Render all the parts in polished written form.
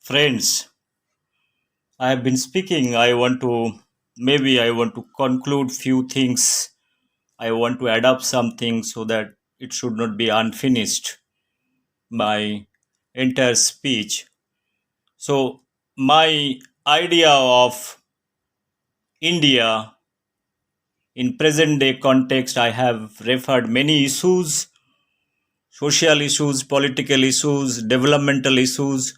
Friends, I have been speaking. I want to conclude few things. I want to add up something so that it should not be unfinished, my entire speech. So, my idea of India in present day context, I have referred many issues, social issues, political issues, developmental issues.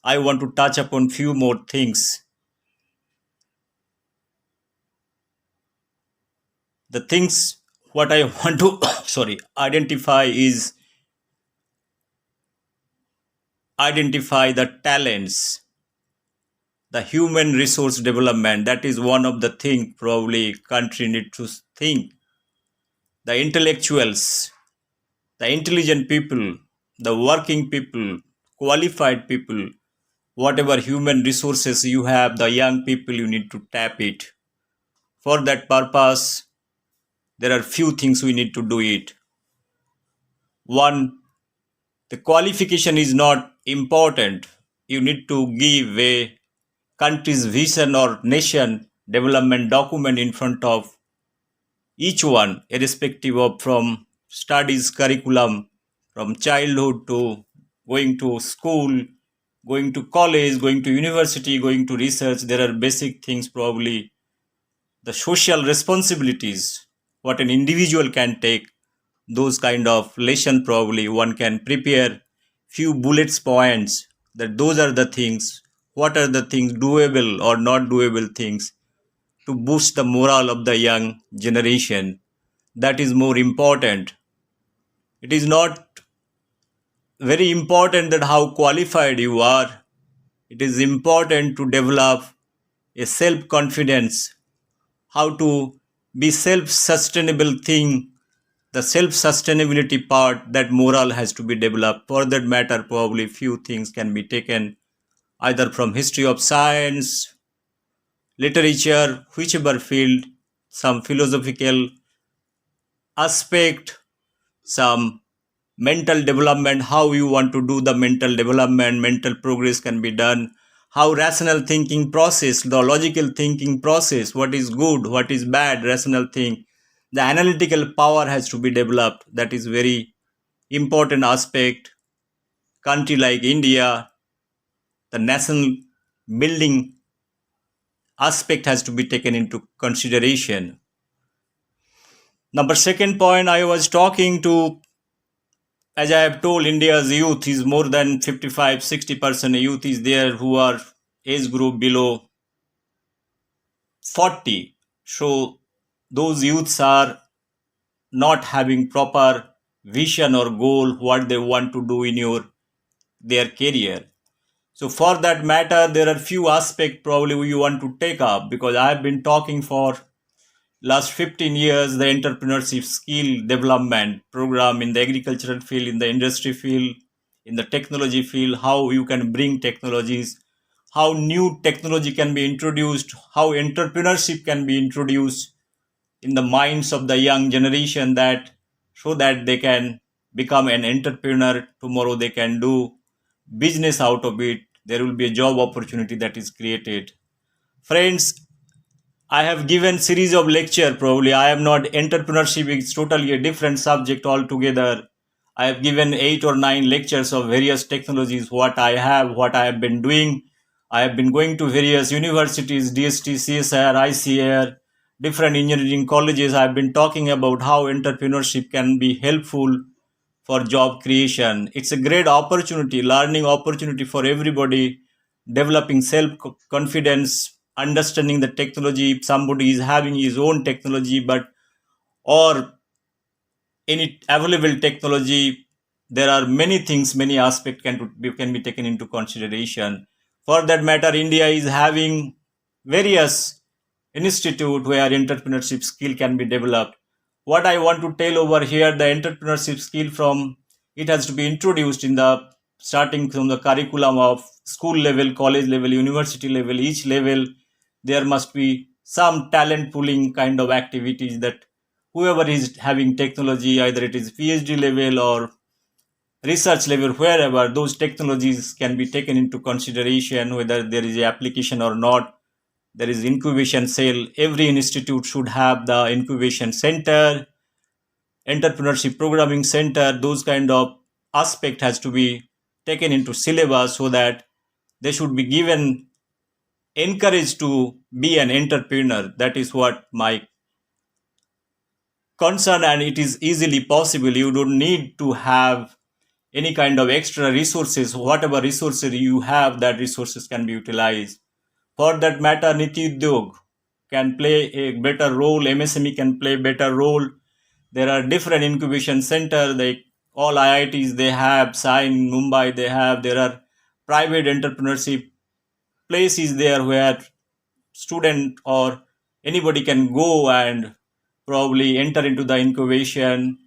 I want to touch upon few more things. The things what I want to identify is identify the talents, the human resource development. That is one of the thing probably country need to think. The intellectuals, the intelligent people, the working people, qualified people, whatever human resources you have, the young people, you need to tap it. For that purpose, there are few things we need to do it. One, the qualification is not important. You need to give a country's vision or nation development document in front of each one, irrespective of from studies curriculum, from childhood to going to school, going to college, going to university, going to research. There are basic things, probably the social responsibilities, what an individual can take, those kind of lesson probably one can prepare few bullets points, that those are the things, what are the things doable or not doable things to boost the morale of the young generation. That is more important. It is not very important that how qualified you are. It is important to develop a self confidence, how to be self sustainable thing, the self sustainability part, that morale has to be developed. For that matter, probably few things can be taken either from history of science, literature, whichever field, some philosophical aspect, some mental development, how you want to do the mental development, mental progress can be done, how rational thinking process, the logical thinking process, what is good, what is bad, rational thing, the analytical power has to be developed. That is very important aspect. Country like India, the national building aspect has to be taken into consideration. Number second point, I was talking to, as I have told, India's youth is more than 55-60% youth is there who are age group below 40. So those youths are not having proper vision or goal what they want to do in their career. So for that matter, there are few aspects probably you want to take up, because I have been talking for last 15 years the entrepreneurship skill development program in the agricultural field, in the industry field, in the technology field, how you can bring technologies, how new technology can be introduced, how entrepreneurship can be introduced in the minds of the young generation, that so that they can become an entrepreneur tomorrow, they can do business out of it, there will be a job opportunity that is created. Friends, I have given series of lecture. Probably I am not, entrepreneurship is totally a different subject altogether. I have given 8 or 9 lectures of various technologies, what I have been doing. I have been going to various universities, DST, CSIR, ICAR, different engineering colleges. I have been talking about how entrepreneurship can be helpful for job creation. It's a great opportunity, learning opportunity for everybody, developing self confidence, understanding the technology. If somebody is having his own technology, but or any available technology, there are many things, many aspects can be taken into consideration. For that matter, India is having various institute where entrepreneurship skill can be developed. What I want to tell over here, the entrepreneurship skill, from it has to be introduced in the starting from the curriculum of school level, college level, university level. Each level there must be some talent pooling kind of activities, that whoever is having technology, either it is PhD level or research level, wherever those technologies can be taken into consideration, whether there is a application or not. There is incubation cell. Every institute should have the incubation center, entrepreneurship programming center. Those kind of aspect has to be taken into syllabus so that they should be given encouraged to be an entrepreneur. That is what my concern, and it is easily possible. You don't need to have any kind of extra resources. Whatever resources you have, that resources can be utilized. For that matter, Niti Udyog can play a better role, MSME can play a better role. There are different incubation centers, like all IITs they have, SAI in Mumbai they have. There are private entrepreneurship places there where student or anybody can go and probably enter into the incubation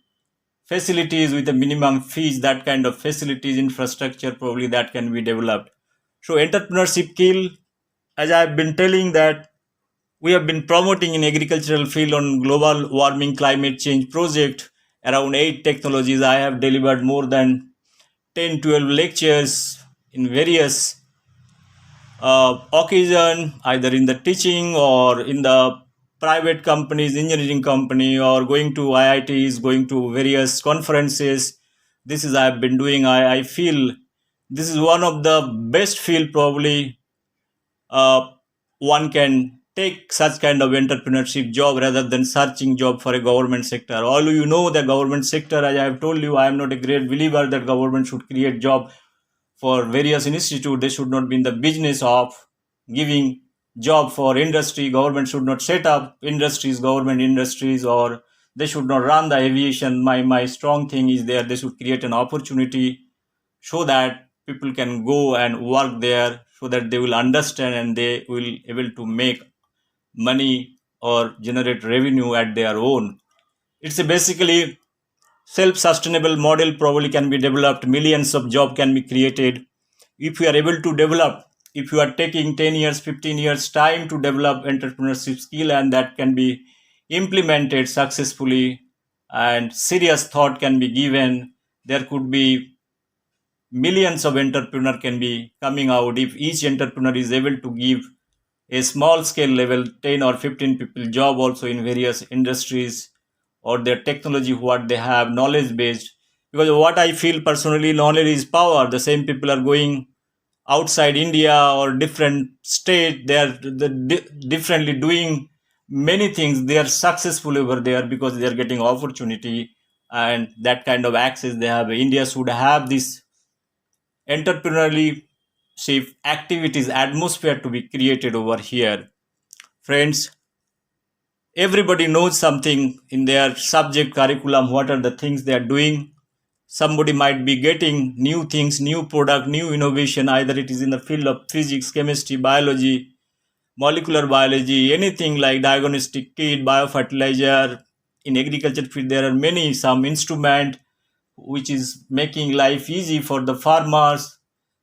facilities with a minimum fees. That kind of facilities infrastructure probably that can be developed. So entrepreneurship skill, as I've been telling, that we have been promoting in agricultural field on global warming climate change project around 8 technologies. I have delivered more than 10-12 lectures in various occasion, either in the teaching or in the private companies, engineering company, or going to IITs, going to various conferences. This is I've been doing. I feel this is one of the best field probably uh, one can take such kind of entrepreneurship job rather than searching job for a government sector. Although you know the government sector, as I have told you, I am not a great believer that government should create job for various institutes. They should not be in the business of giving job for industry. Government should not set up industries, government industries, or they should not run the aviation. My strong thing is there. They should create an opportunity so that people can go and work there, so that they will understand and they will able to make money or generate revenue at their own. It's a basically self-sustainable model probably can be developed. Millions of job can be created if you are able to develop. If you are taking 10 years, 15 years time to develop entrepreneurship skill, and that can be implemented successfully, and serious thought can be given, there could be millions of entrepreneur can be coming out if each entrepreneur is able to give a small scale level 10 or 15 people job also in various industries, or their technology what they have knowledge based. Because what I feel personally, knowledge is power. The same people are going outside India or different state, they are differently doing many things. They are successful over there because they are getting opportunity and that kind of access they have. India should have this entrepreneurially safe activities atmosphere to be created over here. Friends, everybody knows something in their subject curriculum, what are the things they are doing. Somebody might be getting new things, new product, new innovation, either it is in the field of physics, chemistry, biology, molecular biology, anything like diagnostic kit, biofertilizer. In agriculture field there are many some instrument which is making life easy for the farmers.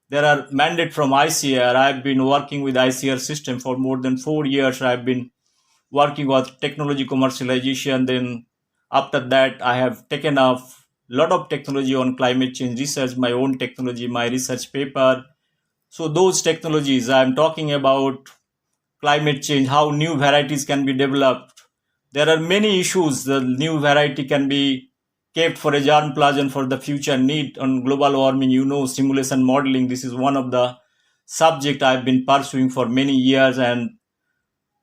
There are mandate from ICR. I've been working with ICR system for more than 4 years. I've been working with technology commercialization. Then after that, I have taken off lot of technology on climate change research, my own technology, my research paper. So those technologies I'm talking about climate change, how new varieties can be developed. There are many issues. The new variety can be kept for a germplasm for the future need on global warming. You know, simulation modeling. This is one of the subject I've been pursuing for many years. And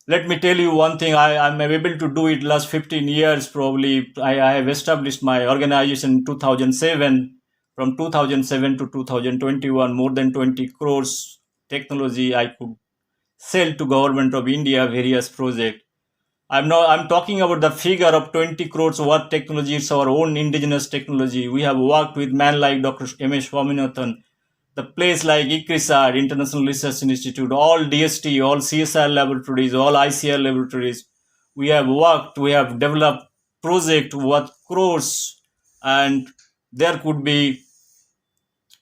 let me tell you one thing, I'm able to do it last 15 years probably. I have established my organization in 2007. From 2007 to 2021, more than 20 crores technology I could sell to government of India, various project. I'm talking about the figure of 20 crores worth technology. It's our own indigenous technology. We have worked with man like Dr. M.S. Swaminathan, the place like ICRISAT, International Research Institute, all DST, all CSR laboratories, all ICR laboratories. We have worked, we have developed project worth crores, and there could be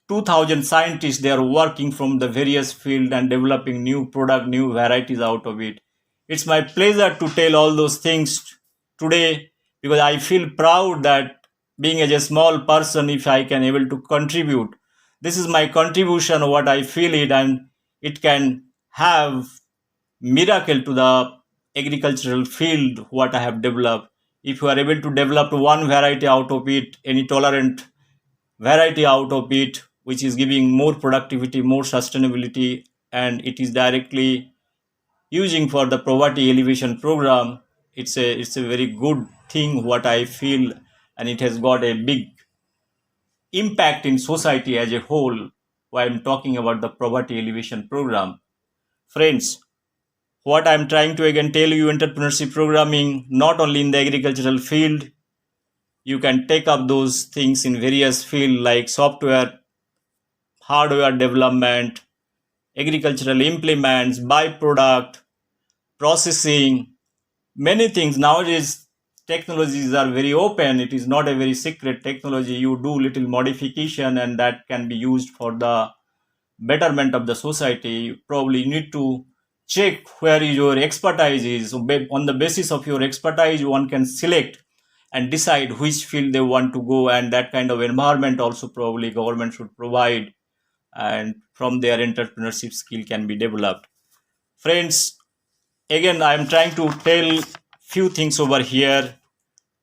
2000 scientists. They are working from the various field and developing new product, new varieties out of it. It's my pleasure to tell all those things today because I feel proud that being as a small person, if I can able to contribute, this is my contribution, what I feel it, and it can have miracle to the agricultural field what I have developed. If you are able to develop one variety out of it, any tolerant variety out of it, which is giving more productivity, more sustainability, and it is directly using for the poverty alleviation program, it's a very good thing what I feel, and it has got a big impact in society as a whole. While I'm talking about the poverty alleviation program, friends, what I'm trying to again tell you, entrepreneurship programming not only in the agricultural field, you can take up those things in various fields like software, hardware development, agricultural implements, byproduct, processing, many things. Nowadays technologies are very open, it is not a very secret technology. You do little modification and that can be used for the betterment of the society. You probably need to check where your expertise is. So on the basis of your expertise, one can select and decide which field they want to go, and that kind of environment also probably government should provide, and from their entrepreneurship skill can be developed. Friends, again I am trying to tell few things over here,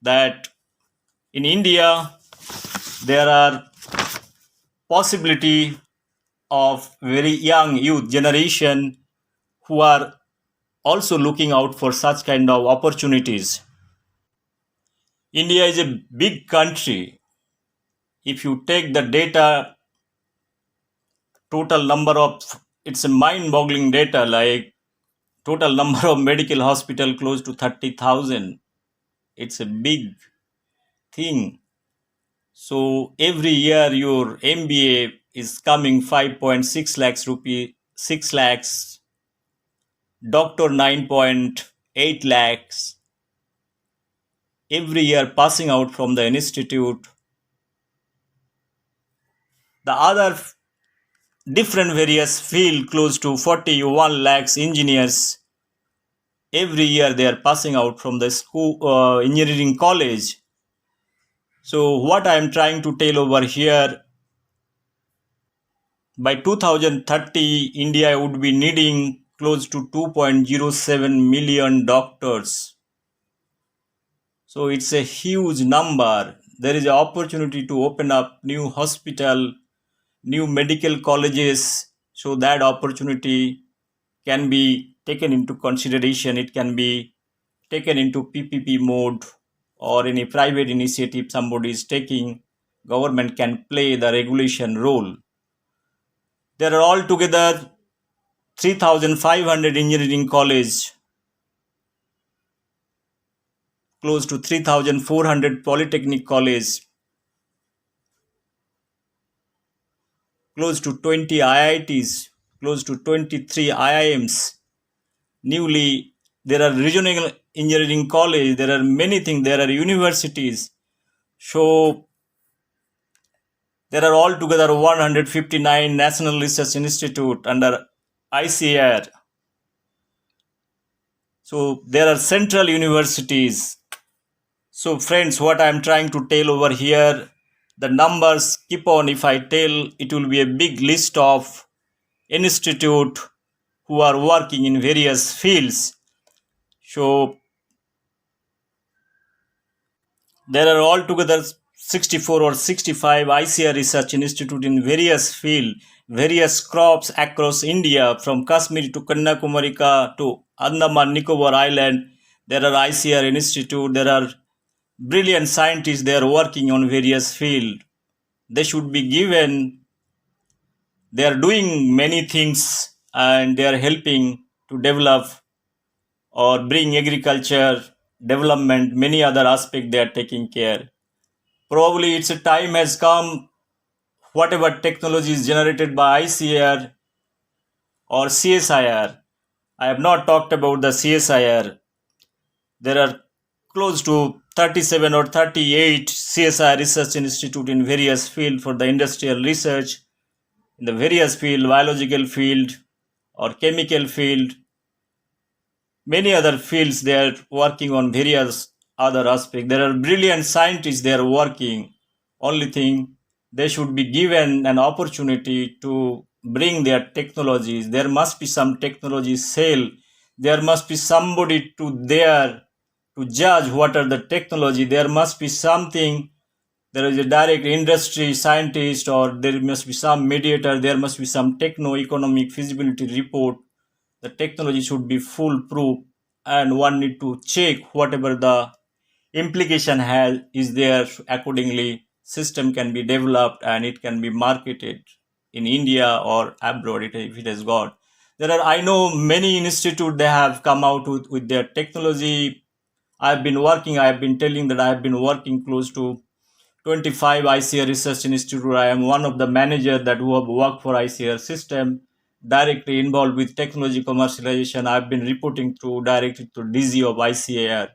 that in India there are possibility of very young youth generation who are also looking out for such kind of opportunities. India is a big country. If you take the data, total number of, it's a mind boggling data, like total number of medical hospital close to 30,000. It's a big thing. So every year your MBA is coming 5.6 lakhs rupee, 6 lakhs, doctor 9.8 lakhs, every year passing out from the institute. The other different various field close to 41 lakhs engineers, every year they are passing out from the school engineering college. So what I am trying to tell over here, by 2030 India would be needing close to 2.07 million doctors. So it's a huge number. There is an opportunity to open up new hospital, new medical colleges, so that opportunity can be taken into consideration. It can be taken into PPP mode, or any private initiative somebody is taking, government can play the regulation role. There are altogether 3,500 engineering college, close to 3,400 polytechnic college, close to 20 IITs, close to 23 IIMs. Newly, there are regional engineering college, there are many things, there are universities. So there are altogether 159 National Research Institute under ICR. So there are central universities. So friends, what I am trying to tell over here, the numbers keep on, if I tell, it will be a big list of institute who are working in various fields. So there are altogether 64 or 65 ICR research institute in various fields, various crops across India, from Kashmir to Kanyakumari to Andaman Nicobar Island. There are ICR institute. There are brilliant scientists. They are working on various fields. They should be given. They are doing many things, and they are helping to develop or bring agriculture development. Many other aspects they are taking care. Probably it's a time has come, whatever technology is generated by ICR or CSIR. I have not talked about the CSIR. There are close to 37 or 38 CSIR research institute in various fields for the industrial research, in the various field, biological field or chemical field, many other fields. They are working on various other aspect. There are brilliant scientists, they are working. Only thing, they should be given an opportunity to bring their technologies. There must be some technology sale. There must be somebody to there to judge what are the technology. There must be something, there is a direct industry scientist, or there must be some mediator, there must be some techno economic feasibility report. The technology should be foolproof, and one need to check whatever the implication has is there. Accordingly, system can be developed and it can be marketed in India or abroad, if it has got. There are, I know, many institute, they have come out with their technology. I've been telling that I have been working close to 25 ICR Research Institute. I am one of the managers that who have worked for ICR system, directly involved with technology commercialization. I've been reporting to directly to DG of ICAR.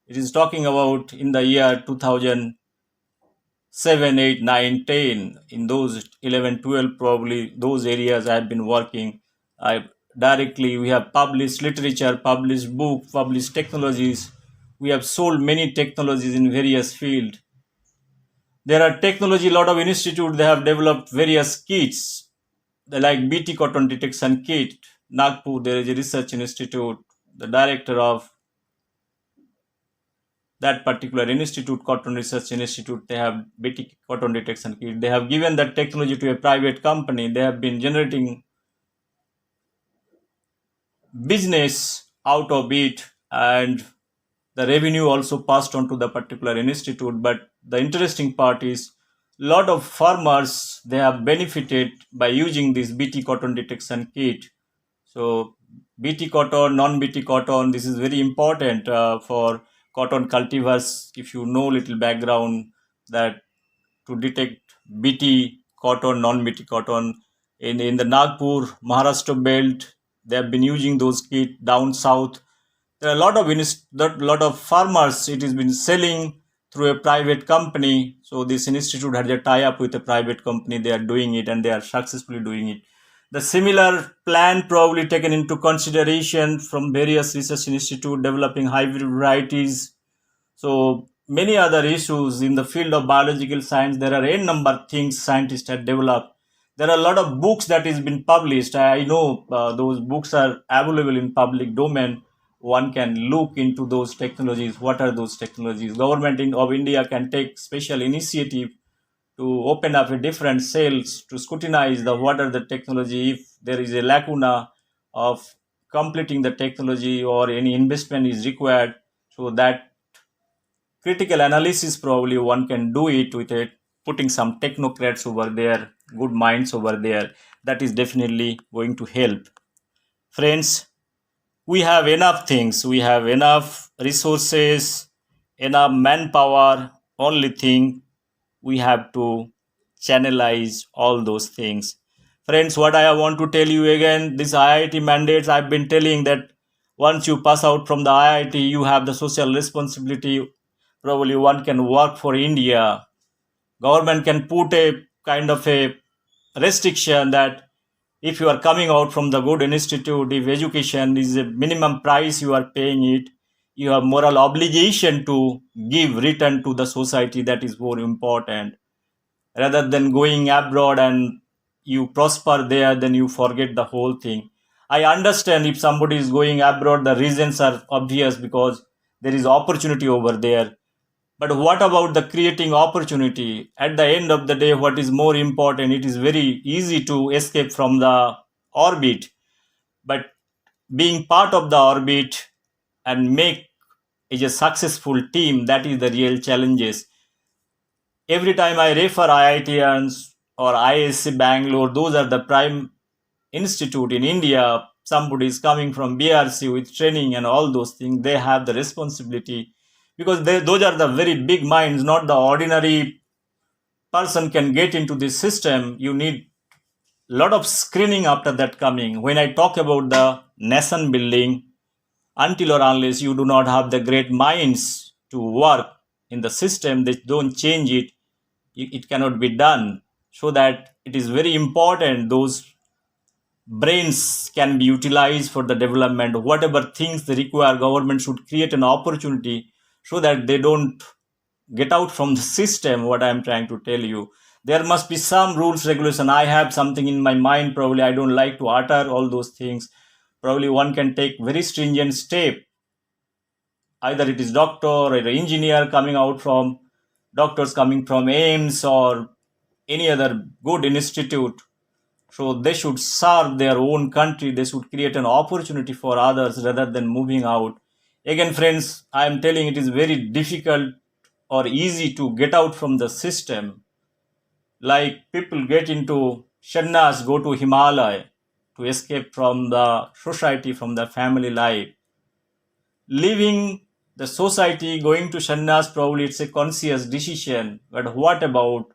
It is talking about in the year 2007, 8, 9, 10. In those 11, 12, probably those areas I've been working. I directly, we have published literature, published book, published technologies. We have sold many technologies in various fields. There are technology, a lot of institute, they have developed various kits. They like BT cotton detection kit. Nagpur, there is a research institute. The director of that particular institute, Cotton Research Institute, they have BT cotton detection kit. They have given that technology to a private company. They have been generating business out of it, and the revenue also passed on to the particular institute. But the interesting part is, lot of farmers, they have benefited by using this BT cotton detection kit. So BT cotton, non-BT cotton, this is very important for cotton cultivars. If you know little background, that to detect BT cotton, non-BT cotton in the Nagpur, Maharashtra belt, they have been using those kits down south. There are a lot of farmers. It has been selling through a private company. So this institute had a tie-up with a private company. They are doing it and they are successfully doing it. The similar plan probably taken into consideration from various research institute developing hybrid varieties. So many other issues in the field of biological science. There are a number of things scientists have developed. There are a lot of books that has been published. I know those books are available in public domain. One can look into those technologies. What are those technologies? Of India can take special initiative to open up a different cells to scrutinize the what are the technology. If there is a lacuna of completing the technology or any investment is required, so that critical analysis probably one can do it with it, putting some technocrats over there, good minds over there. That is definitely going to help. Friends, we have enough things, we have enough resources, enough manpower. Only thing, we have to channelize all those things. Friends, what I want to tell you again, this IIT mandates, I've been telling that once you pass out from the IIT, you have the social responsibility. Probably one can work for India. Government can put a kind of a restriction that if you are coming out from the good institute, if education is a minimum price you are paying it, you have moral obligation to give return to the society. That is more important, rather than going abroad and you prosper there, then you forget the whole thing. I understand if somebody is going abroad, the reasons are obvious because there is opportunity over there. But what about the creating opportunity? At the end of the day, what is more important? It is very easy to escape from the orbit, but being part of the orbit and make is a successful team, that is the real challenges. Every time I refer IITians or ISC Bangalore, those are the prime institute in India. Somebody is coming from BRC with training and all those things. They have the responsibility because those are the very big minds, not the ordinary person can get into this system. You need a lot of screening after that coming. When I talk about the nation building, until or unless you do not have the great minds to work in the system, they don't change it, it cannot be done. So that it is very important those brains can be utilized for the development. Whatever things they require, government should create an opportunity so that they don't get out from the system. What I'm trying to tell you, there must be some rules regulation. I have something in my mind, probably I don't like to utter all those things. Probably one can take very stringent step, either it is doctor or an engineer coming out from doctors coming from AIMS or any other good institute. So they should serve their own country. They should create an opportunity for others rather than moving out. Again, friends, I am telling it is very difficult or easy to get out from the system. Like people get into sannyas, go to Himalaya to escape from the society, from the family life. Leaving the society, going to sannyas, probably it's a conscious decision. But what about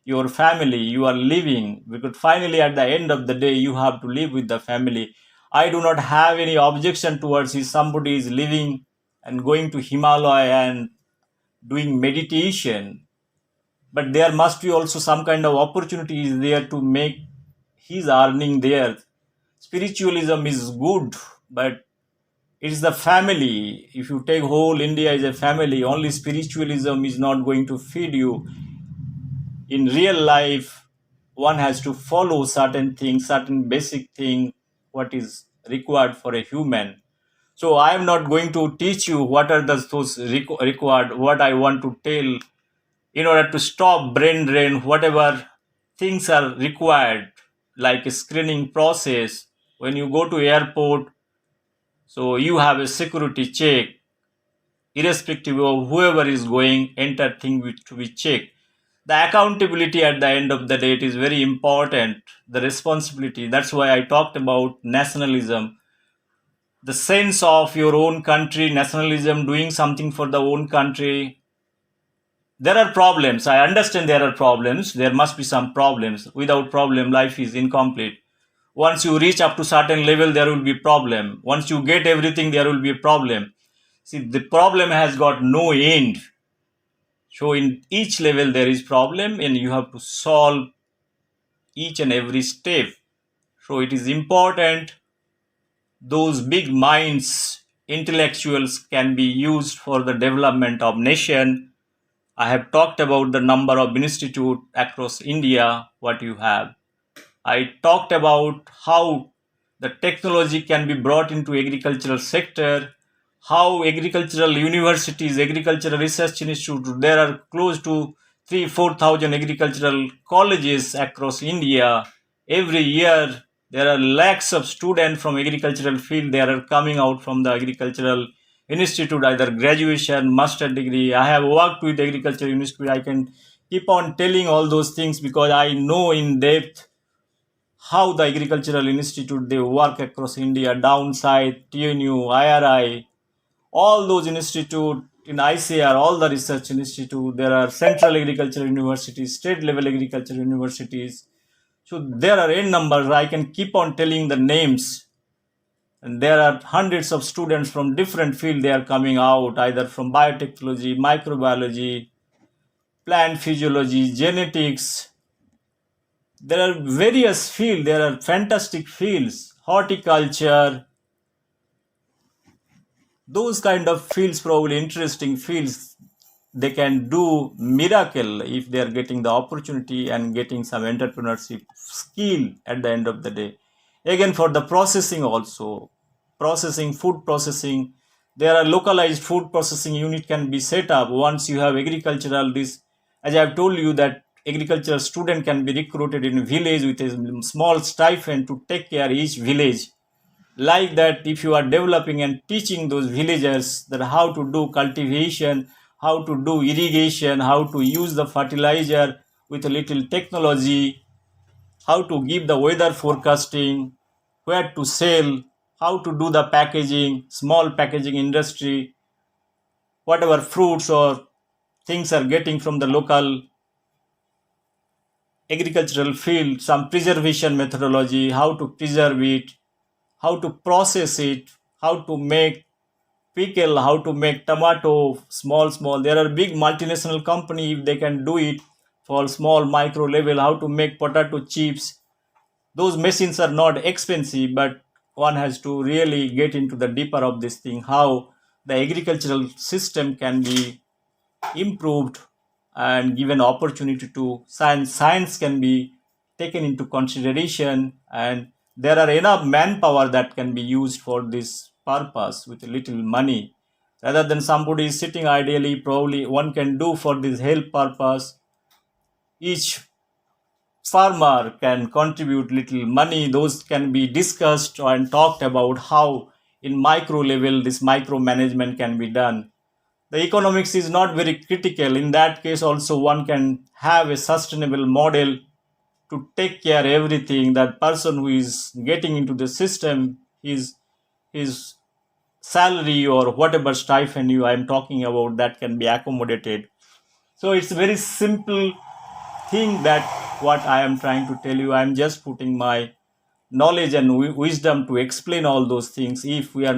your family? You are living, because finally at the end of the day you have to live with the family. I do not have any objection towards if somebody is living and going to Himalaya and doing meditation, but there must be also some kind of opportunities there to make his earning there. Spiritualism is good, but it's the family. If you take whole India as a family, only spiritualism is not going to feed you. In real life, one has to follow certain things, certain basic thing, what is required for a human. So I am not going to teach you what are those required. What I want to tell, in order to stop brain drain, whatever things are required, like a screening process. When you go to airport, so you have a security check, irrespective of whoever is going, enter thing to be checked. The accountability at the end of the day, it is very important. The responsibility. That's why I talked about nationalism. The sense of your own country, nationalism, doing something for the own country. There are problems. I understand there are problems. There must be some problems. Without problem, life is incomplete. Once you reach up to certain level, there will be problem. Once you get everything, there will be a problem. See, the problem has got no end. So in each level there is problem, and you have to solve each and every step. So it is important those big minds, intellectuals can be used for the development of nation. I have talked about the number of institute across India, what you have. I talked about how the technology can be brought into agricultural sector, how agricultural universities, agricultural research institutes, there are close to 3 4 thousand agricultural colleges across India. Every year there are lakhs of students from agricultural field. They are coming out from the agricultural institute, either graduation, master degree. I have worked with agricultural institute. I can keep on telling all those things because I know in depth how the agricultural institute they work across India, downside, TNU, IRI, all those institute in ICR, all the research institute. There are central agricultural universities, state level agricultural universities. So there are n numbers. I can keep on telling the names, and there are hundreds of students from different fields. They are coming out either from biotechnology, microbiology, plant physiology, genetics. There are various fields. There are fantastic fields, horticulture, those kind of fields, probably interesting fields. They can do miracle if they are getting the opportunity and getting some entrepreneurship skill at the end of the day. Again, for the processing also, processing, food processing, there are localized food processing unit can be set up once you have agricultural this. As I have told you that agricultural student can be recruited in a village with a small stipend to take care each village. Like that, if you are developing and teaching those villagers that how to do cultivation, how to do irrigation, how to use the fertilizer with a little technology, how to give the weather forecasting, where to sell, how to do the packaging, small packaging industry, whatever fruits or things are getting from the local agricultural field, some preservation methodology, how to preserve it, how to process it, how to make pickle, how to make tomato, small. There are big multinational company, if they can do it for small micro level, how to make potato chips. Those machines are not expensive, but one has to really get into the deeper of this thing, how the agricultural system can be improved and given opportunity to science can be taken into consideration, and there are enough manpower that can be used for this purpose with little money, rather than somebody is sitting ideally. Probably one can do for this health purpose. Each farmer can contribute little money. Those can be discussed and talked about how in micro level this micromanagement can be done. The economics is not very critical. In that case also one can have a sustainable model to take care everything. That person who is getting into the system, his salary or whatever stipend you I am talking about, that can be accommodated. So it's a very simple thing that what I am trying to tell you. I am just putting my knowledge and wisdom to explain all those things. If we are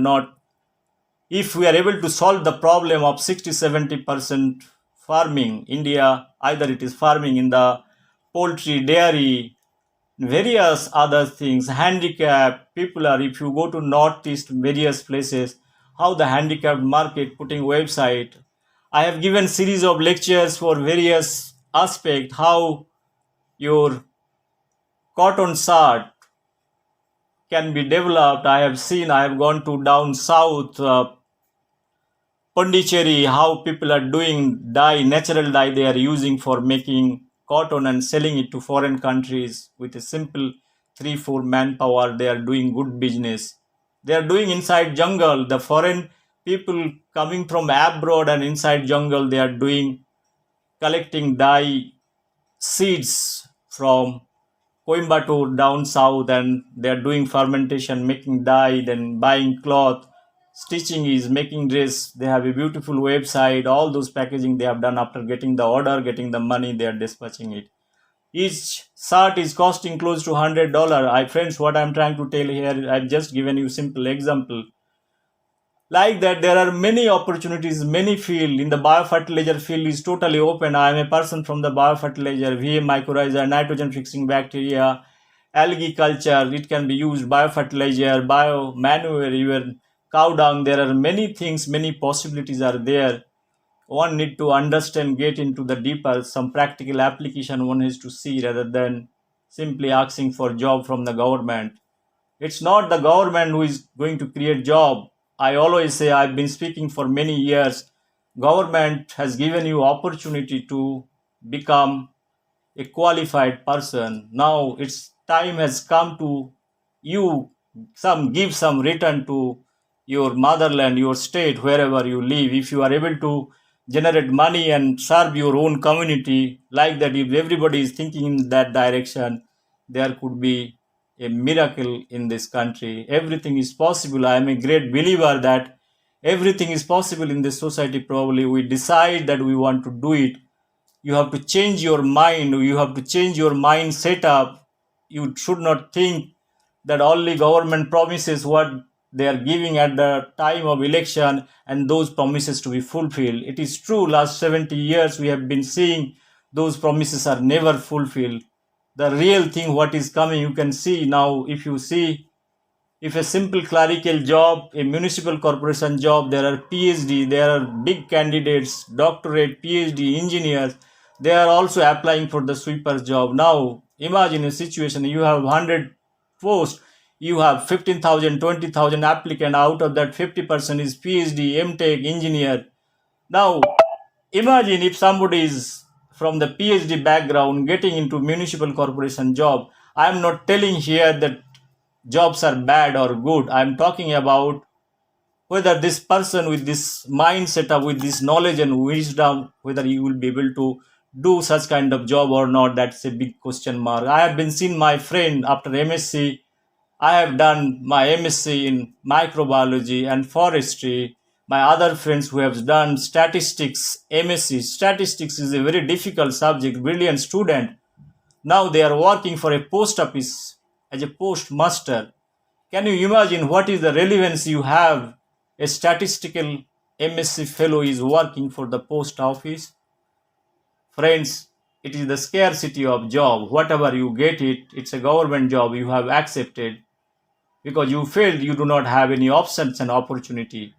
able to solve the problem of 60-70% farming India, either it is farming in the poultry, dairy, various other things, handicap people are, if you go to northeast various places, how the handicapped market putting website. I have given series of lectures for various aspect, how your cotton sart can be developed. I have seen, I have gone to down south, Pondicherry, how people are doing dye, natural dye they are using for making cotton and selling it to foreign countries with a simple 3-4 manpower. They are doing good business. They are doing inside jungle. The foreign people coming from abroad and inside jungle, they are doing collecting dye seeds from Coimbatore down south, and they are doing fermentation, making dye, then buying cloth, stitching is making dress. They have a beautiful website. All those packaging they have done after getting the order, getting the money, they are dispatching it. Each shirt is costing close to $100. I friends, what I'm trying to tell here, I've just given you simple example. Like that, there are many opportunities, many field. In the biofertilizer field is totally open. I am a person from the biofertilizer, VM mycorrhiza, nitrogen fixing bacteria, algae culture. It can be used biofertilizer, bio manure, even cow dung. There are many things, many possibilities are there. One need to understand, get into the deeper, some practical application one has to see, rather than simply asking for job from the government. It's not the government who is going to create job. I always say, I've been speaking for many years, government has given you opportunity to become a qualified person. Now its time has come to you some give some return to your motherland, your state, wherever you live. If you are able to generate money and serve your own community like that, if everybody is thinking in that direction, there could be a miracle in this country. Everything is possible. I am a great believer that everything is possible in this society. Probably we decide that we want to do it. You have to change your mind, you have to change your mind setup. You should not think that only government promises what they are giving at the time of election and those promises to be fulfilled. It is true, last 70 years we have been seeing those promises are never fulfilled. The real thing what is coming, you can see now. If you see, if a simple clerical job, a municipal corporation job, there are PhD, there are big candidates, doctorate, PhD, engineers. They are also applying for the sweeper job. Now, imagine a situation, you have 100 posts, you have 15,000, 20,000 applicant. Out of that, 50% is PhD, MTech, engineer. Now, imagine if somebody is from the PhD background getting into municipal corporation job. I am not telling here that jobs are bad or good. I am talking about whether this person with this mindset of with this knowledge and wisdom, whether he will be able to do such kind of job or not. That's a big question mark. I have been seen my friend after MSc. I have done my MSc in microbiology and forestry. My other friends who have done statistics, MSc. Statistics is a very difficult subject, brilliant student. Now they are working for a post office as a postmaster. Can you imagine what is the relevance you have? A statistical MSc fellow is working for the post office. Friends, it is the scarcity of job. Whatever you get it, it's a government job you have accepted because you failed, you do not have any options and opportunity.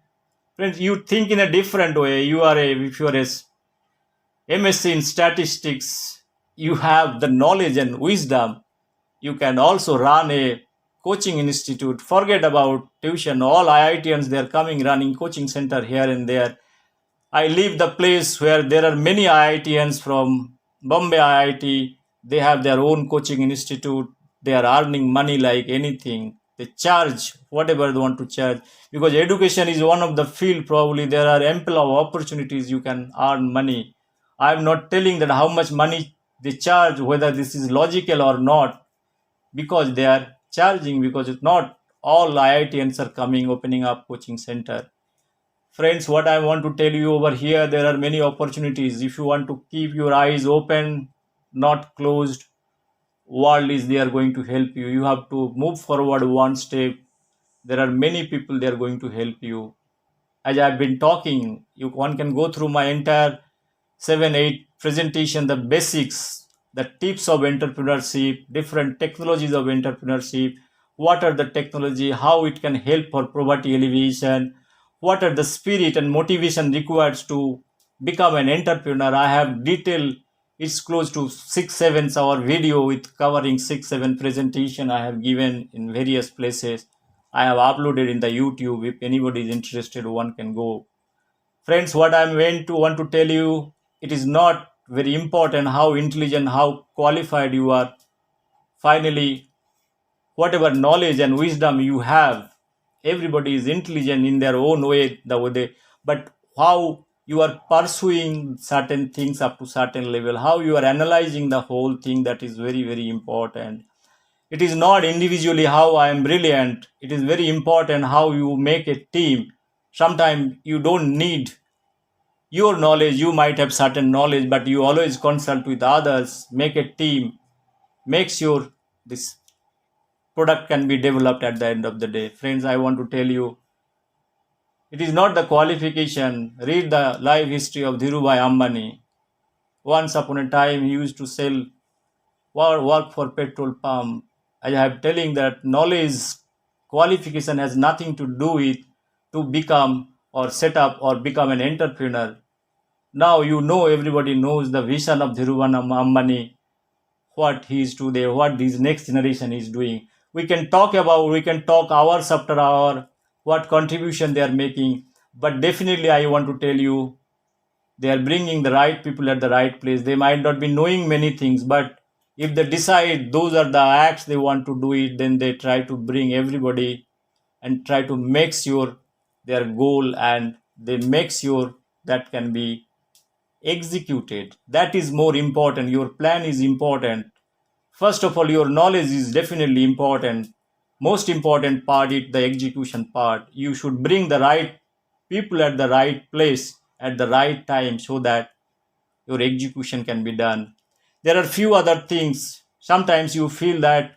Friends, you think in a different way. If you are a MSc in statistics, you have the knowledge and wisdom. You can also run a coaching institute. Forget about tuition. All IITians, they are coming running coaching center here and there. I live the place where there are many IITians from Bombay IIT. They have their own coaching institute. They are earning money like anything. They charge whatever they want to charge, because education is one of the field. Probably there are ample of opportunities you can earn money. I am not telling that how much money they charge, whether this is logical or not, because they are charging, because it's not all IITians are coming opening up coaching center. Friends, what I want to tell you over here, there are many opportunities. If you want to keep your eyes open, not closed, world is there going to help you. You have to move forward one step. There are many people they are going to help you. As I've been talking, one can go through my entire 7, 8 presentation, the basics, the tips of entrepreneurship, different technologies of entrepreneurship, what are the technology, how it can help for poverty alleviation, what are the spirit and motivation required to become an entrepreneur. I have detailed, it's close to 6, 7 hour video with covering 6, 7 presentation I have given in various places. I have uploaded in the YouTube. If anybody is interested, one can go. Friends, what I'm going to want to tell you, it is not very important how intelligent, how qualified you are. Finally, whatever knowledge and wisdom you have, everybody is intelligent in their own way, the way they, but how you are pursuing certain things up to certain level, how you are analyzing the whole thing, that is very, very important. It is not individually how I am brilliant. It is very important how you make a team. Sometimes you don't need your knowledge. You might have certain knowledge, but you always consult with others, make a team, make sure this product can be developed at the end of the day. Friends, I want to tell you, it is not the qualification. Read the life history of Dhirubhai Ambani. Once upon a time, he used to sell or work for petrol pump. I have telling that knowledge, qualification has nothing to do with to become or set up or become an entrepreneur. Now you know, everybody knows the vision of Dhirubhai Ambani, what he is today, what this next generation is doing. We can talk hours after hour, what contribution they are making. But definitely, I want to tell you, they are bringing the right people at the right place. They might not be knowing many things, but if they decide those are the acts they want to do it, then they try to bring everybody and try to make sure their goal, and they make sure that can be executed. That is more important. Your plan is important. First of all, your knowledge is definitely important. Most important part is the execution part. You should bring the right people at the right place at the right time, so that your execution can be done. There are few other things. Sometimes you feel that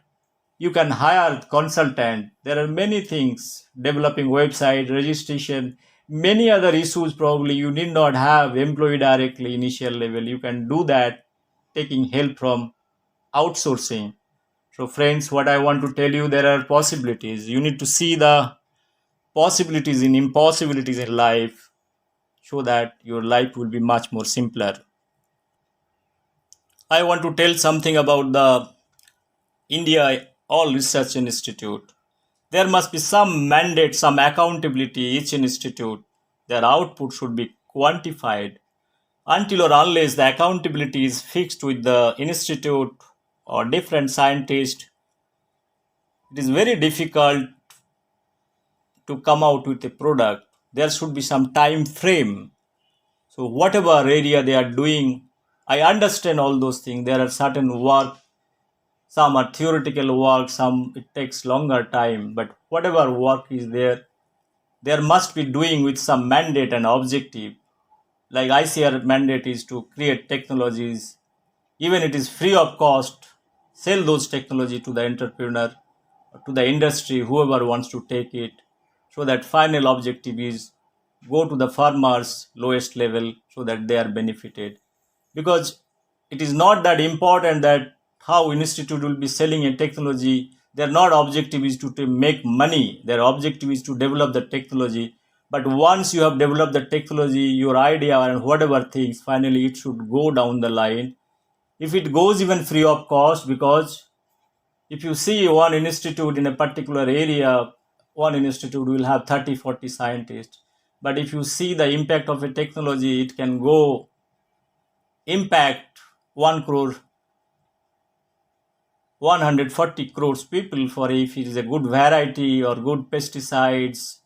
you can hire consultant. There are many things, developing website, registration, many other issues. Probably you need not have employee directly initial level. You can do that taking help from outsourcing. So friends, what I want to tell you, there are possibilities. You need to see the possibilities in impossibilities in life, so that your life will be much more simpler. I want to tell something about the India All Research Institute. There must be some mandate, some accountability. Each institute, their output should be quantified. Until or unless the accountability is fixed with the institute or different scientists, it is very difficult to come out with a product. There should be some time frame. So whatever area they are doing, I understand all those things. There are certain work, some are theoretical work, some it takes longer time. But whatever work is there must be doing with some mandate and objective. Like ICR mandate is to create technologies, even it is free of cost, sell those technology to the entrepreneur, to the industry, whoever wants to take it, so that final objective is go to the farmers lowest level, so that they are benefited. Because it is not that important that how institute will be selling a technology. Their not objective is to make money. Their objective is to develop the technology But once you have developed the technology, your idea and whatever things, finally it should go down the line. If it goes even free of cost, because if you see one institute in a particular area, one institute will have 30, 40 scientists. But if you see the impact of a technology, it can go impact 1 crore, 140 crores people, for if it is a good variety or good pesticides,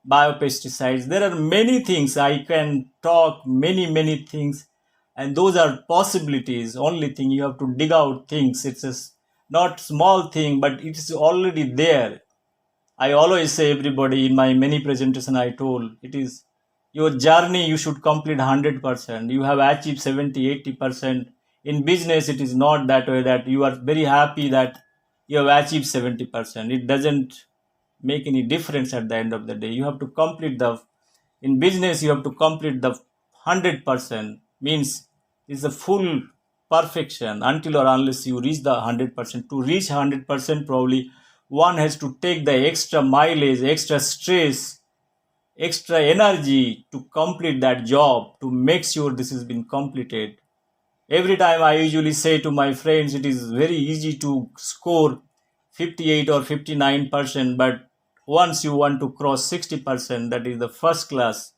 biopesticides. There are many things I can talk, many things, and those are possibilities. Only thing you have to dig out things. It's a not small thing, but it is already there. I always say everybody in my many presentation I told it is your journey you should complete 100%. You have achieved 70, 80%. In business, it is not that way that you are very happy that you have achieved 70%. It doesn't make any difference at the end of the day. You have to complete in business, you have to complete the 100%, means is the full perfection until or unless you reach the 100%. To reach 100%, probably one has to take the extra mileage, extra stress, extra energy to complete that job, to make sure this has been completed. Every time I usually say to my friends, it is very easy to score 58 or 59%, but once you want to cross 60%, that is the first class.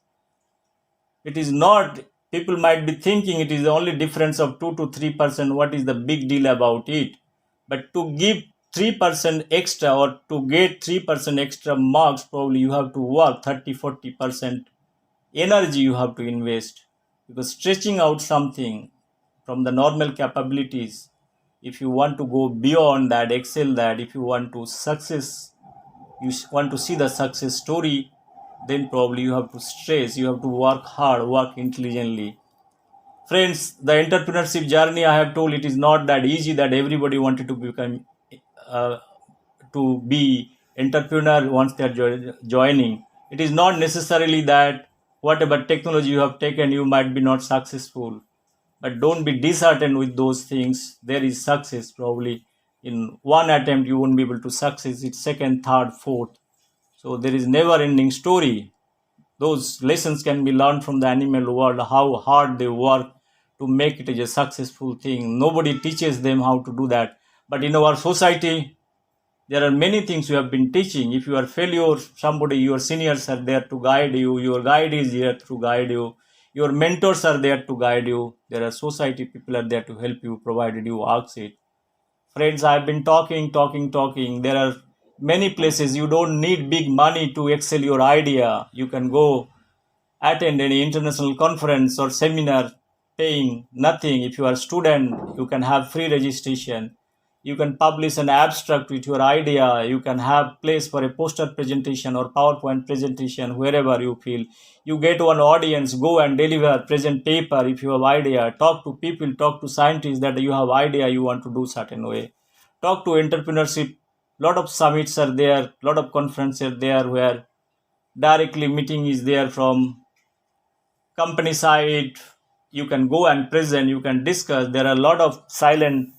It is not, people might be thinking it is only difference of 2 to 3%. What is the big deal about it? But to give 3% extra or to get 3% extra marks, probably you have to work 30, 40% energy you have to invest, because stretching out something from the normal capabilities, if you want to go beyond that, excel that, if you want to success, want to see the success story, then probably you have to stress, you have to work hard, work intelligently. Friends, the entrepreneurship journey I have told, it is not that easy that everybody wanted to become uh, to be entrepreneur once they are joining. It is not necessarily that whatever technology you have taken, you might be not successful. But don't be disheartened with those things. There is success probably in one attempt you won't be able to succeed. It's second, third, fourth. So there is never ending story. Those lessons can be learned from the animal world, how hard they work to make it a successful thing. Nobody teaches them how to do that. But in our society, there are many things you have been teaching. If you are failure, somebody, your seniors are there to guide you. Your guide is here to guide you. Your mentors are there to guide you. There are society people are there to help you, provided you ask it. Friends, I've been talking. There are many places you don't need big money to excel your idea. You can go attend any international conference or seminar paying nothing. If you are a student, you can have free registration. You can publish an abstract with your idea. You can have place for a poster presentation or PowerPoint presentation wherever you feel. You get one audience, go and deliver, present paper if you have idea. Talk to people, talk to scientists that you have idea you want to do certain way. Talk to entrepreneurship. Lot of summits are there, lot of conferences are there where directly meeting is there from company side. You can go and present, you can discuss. There are a lot of silent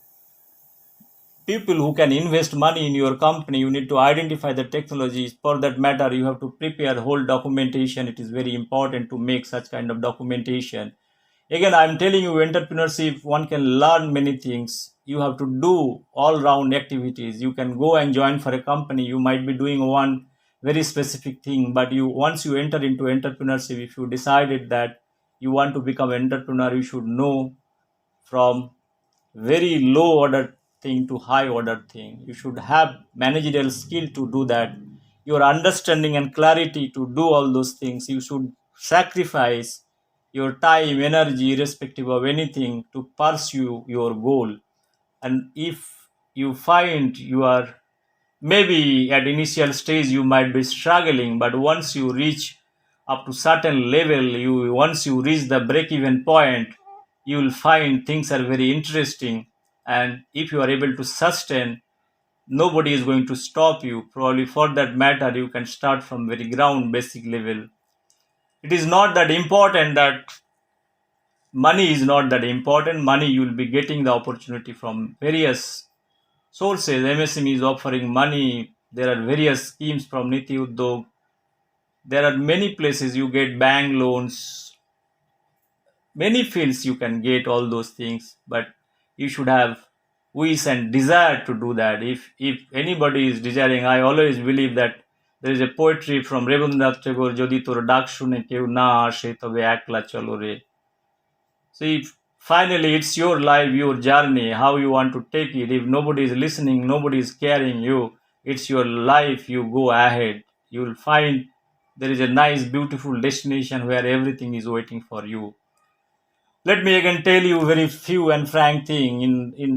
people who can invest money in your company. You need to identify the technologies. For that matter, you have to prepare whole documentation. It is very important to make such kind of documentation. Again, I'm telling you, entrepreneurship, one can learn many things. You have to do all round activities. You can go and join for a company. You might be doing one very specific thing, but you, once you enter into entrepreneurship, if you decided that you want to become an entrepreneur, you should know from very low order thing to high order thing. You should have managerial skill to do that. Your understanding and clarity to do all those things. You should sacrifice your time, energy, irrespective of anything, to pursue your goal. And if you find you are, maybe at initial stage you might be struggling, but once you reach up to certain level, you once you reach the break even point, you will find things are very interesting. And if you are able to sustain, nobody is going to stop you. Probably for that matter, you can start from very ground basic level. It is not that important that money is not that important. Money, you will be getting the opportunity from various sources. MSME is offering money. There are various schemes from Niti Uddog. There are many places you get bank loans, many fields you can get all those things, but you should have wish and desire to do that. If anybody is desiring, I always believe that there is a poetry from Rabindranath Tagore, যদি তোর ডাক শুনে কেউ না আসে তবে একলা চলো রে. So if finally it's your life, your journey, how you want to take it. If nobody is listening, nobody is carrying you, it's your life, you go ahead. You will find there is a nice, beautiful destination where everything is waiting for you. Let me again tell you very few and frank thing. In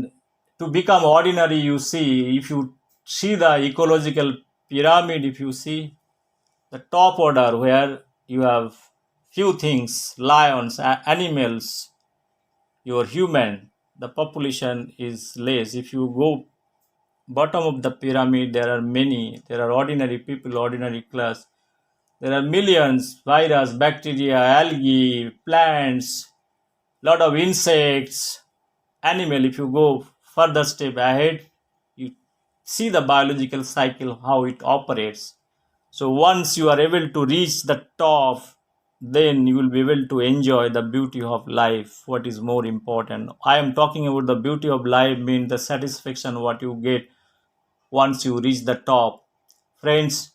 to become ordinary, you see, if you see the ecological pyramid, if you see the top order where you have few things, lions, animals, you're human, the population is less. If you go bottom of the pyramid, there are many. There are ordinary people, ordinary class. There are millions, virus, bacteria, algae, plants, lot of insects, animal. If you go further step ahead, you see the biological cycle, how it operates. So once you are able to reach the top, then you will be able to enjoy the beauty of life. What is more important? I am talking about the beauty of life, means the satisfaction what you get once you reach the top. Friends,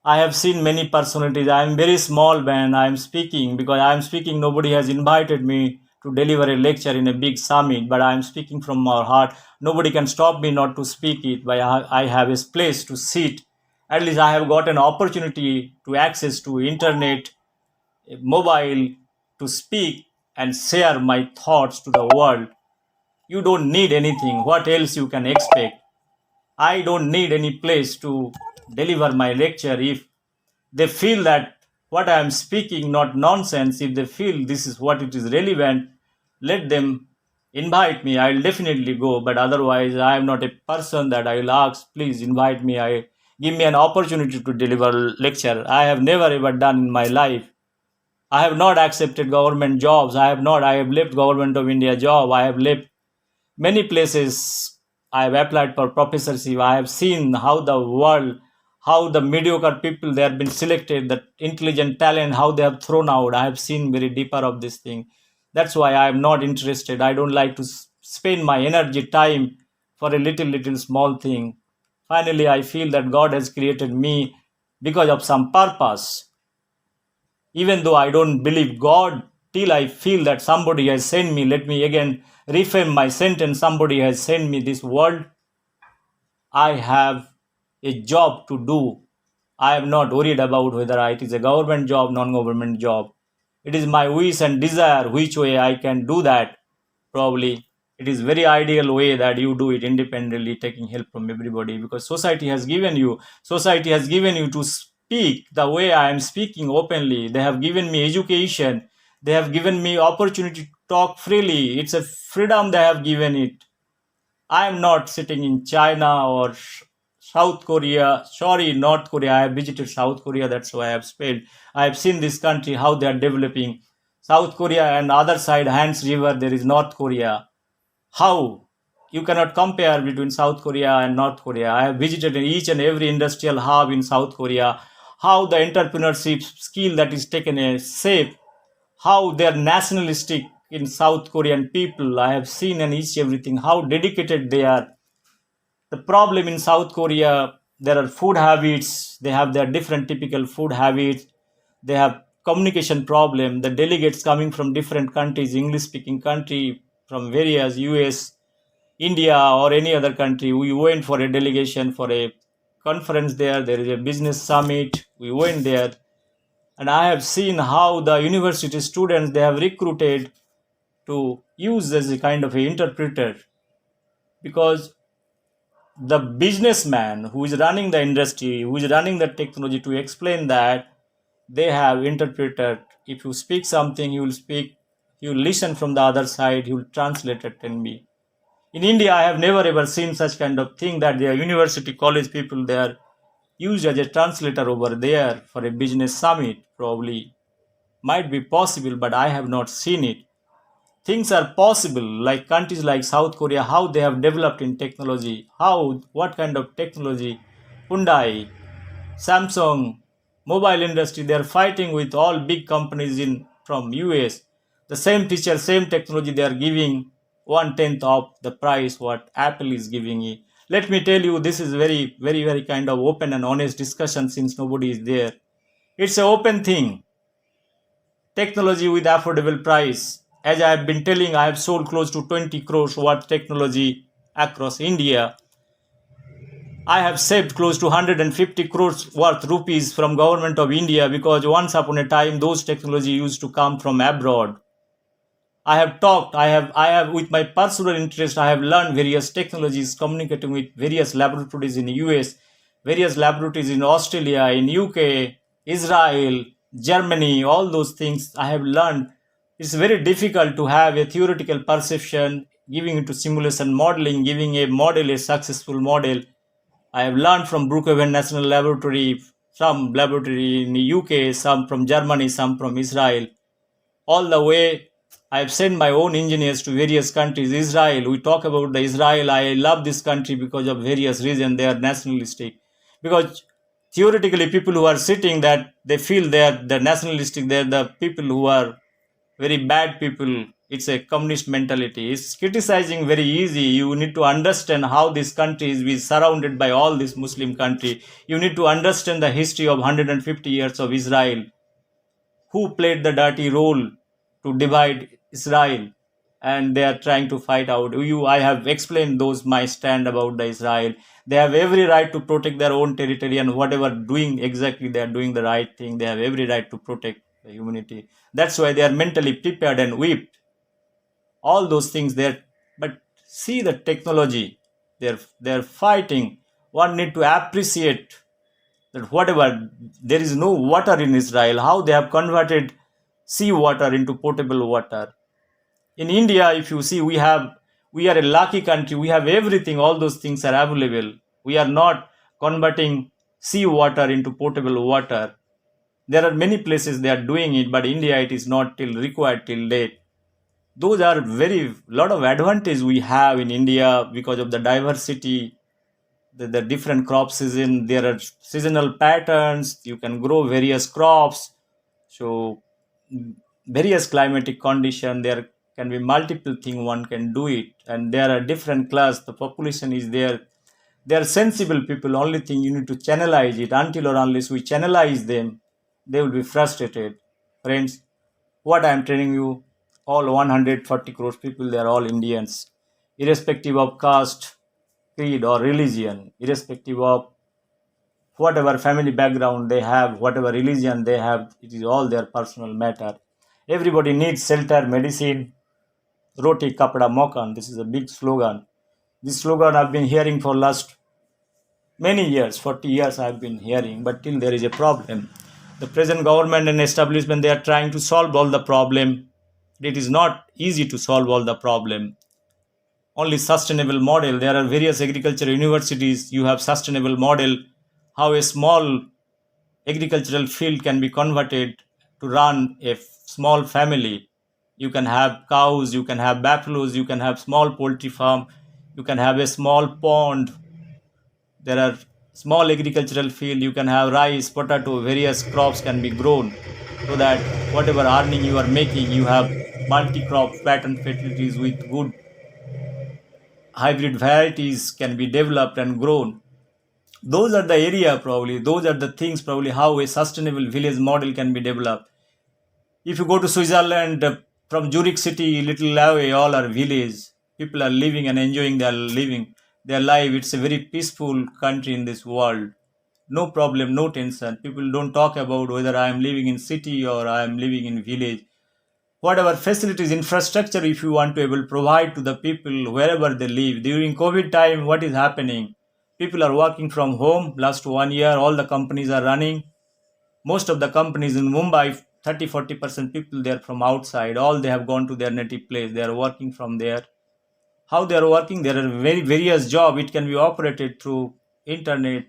I have seen many personalities. I am very small man. I am speaking because I am speaking. Nobody has invited me to deliver a lecture in a big summit, but I am speaking from our heart. Nobody can stop me not to speak it. But I have a place to sit. At least I have got an opportunity to access to internet, mobile, to speak and share my thoughts to the world. You don't need anything. What else you can expect? I don't need any place to deliver my lecture. If they feel that what I am speaking not nonsense, if they feel this is what it is relevant, let them invite me. I will definitely go. But otherwise, I am not a person that I will ask, please invite me. I give me an opportunity to deliver lecture. I have never ever done in my life. I have not accepted government jobs. I have left government of India job. I have left many places. I have applied for professorship. I have seen how the world, how the mediocre people they have been selected, the intelligent talent, how they have thrown out. I have seen very deeper of this thing. That's why I am not interested. I don't like to spend my energy, time for a little small thing. Finally, I feel that God has created me because of some purpose. Even though I don't believe God, till I feel that somebody has sent me. Let me again reframe my sentence. Somebody has sent me this world. I have a job to do. I am not worried about whether it is a government job, non-government job. It is my wish and desire which way I can do that. Probably it is very ideal way that you do it independently, taking help from everybody, because society has given you to speak the way I am speaking openly. They have given me education. They have given me opportunity to talk freely. It's a freedom they have given it. I am not sitting in China or South Korea. Sorry, North Korea. I have visited South Korea. That's why I have spent. I have seen this country, how they are developing. South Korea and other side, Hans River, there is North Korea. How? You cannot compare between South Korea and North Korea. I have visited each and every industrial hub in South Korea. How the entrepreneurship skill that is taken a shape, how they are nationalistic in South Korean people. I have seen and each everything, how dedicated they are. The problem in South Korea, there are food habits. They have their different typical food habits. They have communication problem. The delegates coming from different countries, English speaking country, from various US, India, or any other country. We went for a delegation for a conference there. There is a business summit. We went there, and I have seen how the university students they have recruited to use as a kind of a interpreter, because the businessman who is running the industry, who is running the technology, to explain that they have interpreted. If you speak something, you will speak, you will listen from the other side, you will translate it and be. In India, I have never ever seen such kind of thing that the university college people they are used as a translator over there for a business summit. Probably might be possible, but I have not seen it. Things are possible, like countries like South Korea, how they have developed in technology, how what kind of technology, Hyundai, Samsung, Mobile industry, they are fighting with all big companies in from US. The same feature, same technology, they are giving one tenth of the price what Apple is giving it. Let me tell you, this is very kind of open and honest discussion since nobody is there. It's an open thing. Technology with affordable price. As I have been telling, I have sold close to 20 crores worth technology across India. I have saved close to 150 crores worth rupees from government of India because once upon a time those technology used to come from abroad. I have talked, I have with my personal interest, I have learned various technologies communicating with various laboratories in the US, various laboratories in Australia, in UK, Israel, Germany, all those things I have learned. It's very difficult to have a theoretical perception, giving into simulation modeling, giving a model a successful model. I have learned from Brookhaven National Laboratory, some laboratory in the UK, some from Germany, some from Israel. All the way, I have sent my own engineers to various countries. Israel, we talk about the Israel. I love this country because of various reasons. They are nationalistic. Because theoretically, people who are sitting that they feel they are the nationalistic. They are the people who are very bad people. It's a communist mentality. It's criticizing very easy. You need to understand how this country is be surrounded by all this Muslim country. You need to understand the history of 150 years of Israel, who played the dirty role to divide Israel, and they are trying to fight out. I have explained those my stand about the Israel. They have every right to protect their own territory, and whatever doing exactly, they are doing the right thing. They have every right to protect the humanity. That's why they are mentally prepared and whipped. All those things there, but see the technology. They're fighting. One need to appreciate that whatever, there is no water in Israel, how they have converted sea water into potable water. In India, if you see, we are a lucky country. We have everything. All those things are available. We are not converting sea water into potable water. There are many places they are doing it, but India it is not till required till date. Those are very lot of advantage we have in India because of the diversity, the different crop season. There are seasonal patterns. You can grow various crops. So various climatic condition, there can be multiple thing one can do it, and there are different class. The population is there. They are sensible people. Only thing you need to channelize it. Until or unless we channelize them, they will be frustrated. Friends, what I am telling you, all 140 crores people, they are all Indians, irrespective of caste, creed, or religion, irrespective of whatever family background they have, whatever religion they have, it is all their personal matter. Everybody needs shelter, medicine, roti, kapda, mokan. This is a big slogan. This slogan I've been hearing for last many years, 40 years I've been hearing, but till there is a problem. The present government and establishment, they are trying to solve all the problem. It is not easy to solve all the problem. Only sustainable model. There are various agriculture universities. You have sustainable model, how a small agricultural field can be converted to run a small family. You can have cows, you can have buffaloes, you can have small poultry farm, you can have a small pond. There are small agricultural field. You can have rice, potato, various crops can be grown, so that whatever earning you are making, you have multi-crop pattern facilities with good hybrid varieties can be developed and grown. Those are the area probably, those are the things probably how a sustainable village model can be developed. If you go to Switzerland, from Zurich city, little away, all are village. People are living and enjoying their living, their life. It's a very peaceful country in this world. No problem, no tension. People don't talk about whether I am living in city or I am living in village. Whatever facilities, infrastructure, if you want to able provide to the people wherever they live. During COVID time, what is happening? People are working from home. Last 1 year, all the companies are running. Most of the companies in Mumbai, 30-40% people, they are from outside. All they have gone to their native place. They are working from there. How they are working? There are very various job. It can be operated through internet,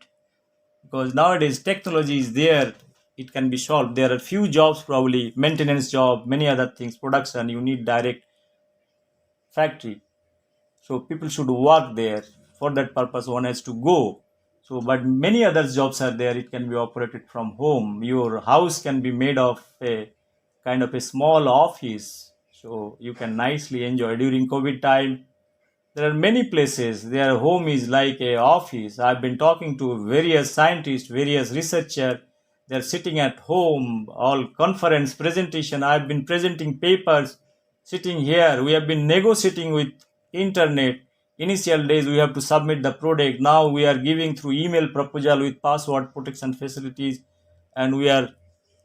because nowadays technology is there. It can be solved. There are few jobs probably, maintenance job, many other things, production. You need direct factory. So people should work there. For that purpose, one has to go. So, but many other jobs are there. It can be operated from home. Your house can be made of a kind of a small office. So you can nicely enjoy during COVID time. There are many places their home is like a office. I've been talking to various scientists, various researchers. They're sitting at home, all conference presentation. I've been presenting papers, sitting here. We have been negotiating with internet. Initial days we have to submit the product. Now we are giving through email proposal with password protection facilities, and we are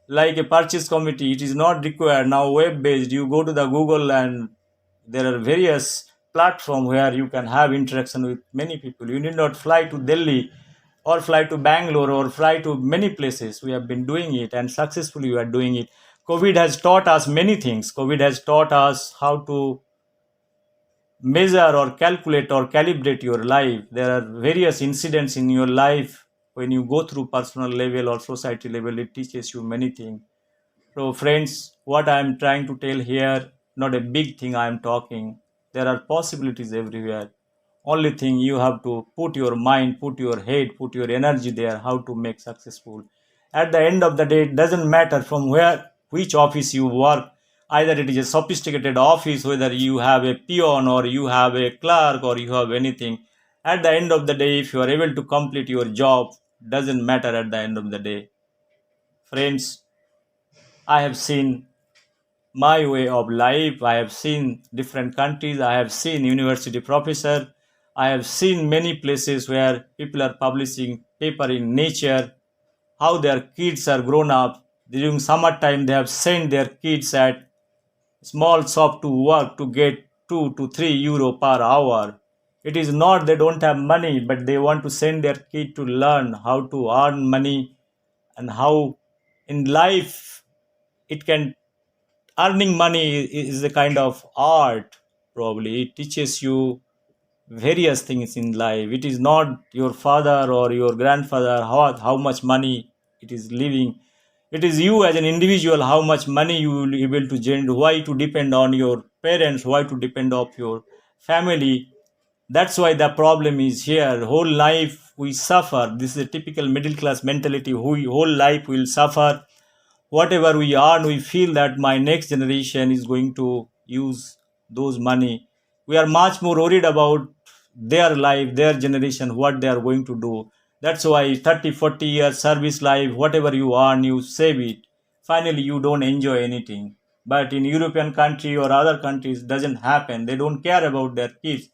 like a purchase committee. It is not required now, web based. You go to the Google, and there are various platform where you can have interaction with many people. You need not fly to Delhi or fly to Bangalore or fly to many places. We have been doing it, and successfully we are doing it. COVID has taught us many things. COVID has taught us how to measure or calculate or calibrate your life. There are various incidents in your life. When you go through personal level or society level, it teaches you many things. So, friends, what I am trying to tell here, not a big thing I am talking. There are possibilities everywhere. Only thing you have to put your mind, put your head, put your energy there, how to make successful. At the end of the day, it doesn't matter from where, which office you work. Either it is a sophisticated office, whether you have a peon or you have a clerk or you have anything. At the end of the day, if you are able to complete your job, doesn't matter at the end of the day. Friends, I have seen my way of life. I have seen different countries. I have seen university professor. I have seen many places where people are publishing paper in Nature, how their kids are grown up. During summertime, they have sent their kids at small shop to work to get 2 to 3 euro per hour. It is not they don't have money, but they want to send their kid to learn how to earn money and how in life it can earning money is a kind of art. Probably it teaches you various things in life. It is not your father or your grandfather how much money it is living. It is you as an individual how much money you will be able to generate, why to depend on your parents, why to depend on your family. That's why the problem is here. Whole life we suffer. This is a typical middle class mentality. Whole life will suffer. Whatever we earn, we feel that my next generation is going to use those money. We are much more worried about their life, their generation, what they are going to do. That's why 30, 40 years service life, whatever you earn, you save it. Finally, you don't enjoy anything. But in European country or other countries, doesn't happen. They don't care about their kids.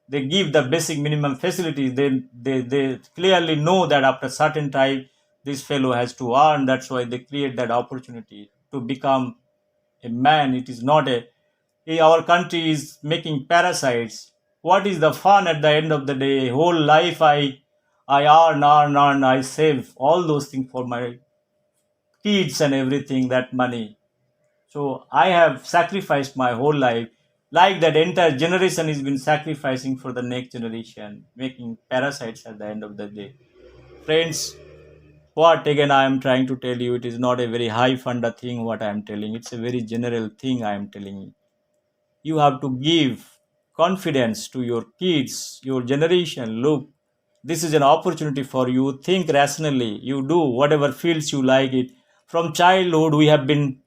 They give the basic minimum facilities. They clearly know that after certain time this fellow has to earn. That's why they create that opportunity to become a man. It is not a our country is making parasites. What is the fun at the end of the day? Whole life I earn, I save all those things for my kids and everything, that money. So I have sacrificed my whole life. Like that entire generation has been sacrificing for the next generation, making parasites at the end of the day. Friends, what again I am trying to tell you, it is not a very high funder thing what I am telling. It's a very general thing I am telling you. You have to give confidence to your kids, your generation. Look, this is an opportunity for you. Think rationally. You do whatever feels you like it. From childhood, we have been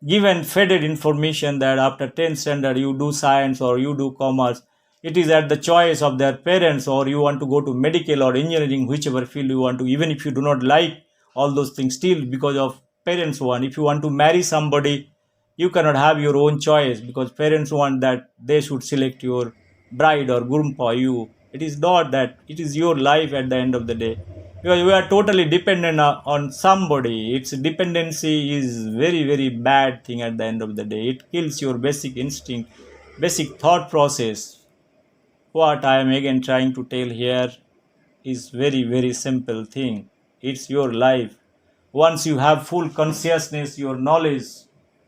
given fed information that after 10th standard you do science or you do commerce. It is at the choice of their parents, or you want to go to medical or engineering, whichever field you want to, even if you do not like all those things, still because of parents want. If you want to marry somebody, you cannot have your own choice because parents want that they should select your bride or groom for you. It is not that, it is your life at the end of the day, because we are totally dependent on somebody. Its dependency is very very bad thing. At the end of the day, it kills your basic instinct, basic thought process. What I am again trying to tell here is very very simple thing. It's your life. Once you have full consciousness, your knowledge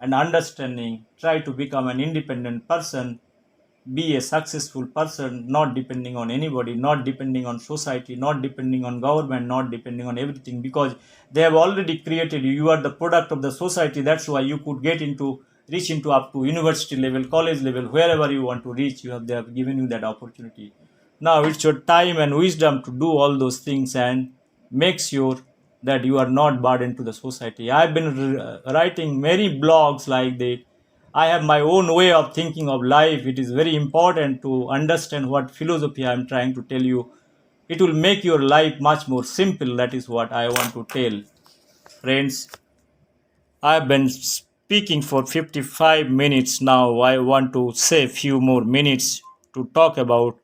and understanding, try to become an independent person, be a successful person, not depending on anybody, not depending on society, not depending on government, not depending on everything, because they have already created you. You are the product of the society. That's why you could get into, reach into up to university level, college level, wherever you want to reach. They have given you that opportunity. Now it's your time and wisdom to do all those things and make sure that you are not burdened to the society. I've been writing many blogs like that. I have my own way of thinking of life. It is very important to understand what philosophy I'm trying to tell you. It will make your life much more simple. That is what I want to tell. Friends, I've been speaking for 55 minutes now. I want to say a few more minutes to talk about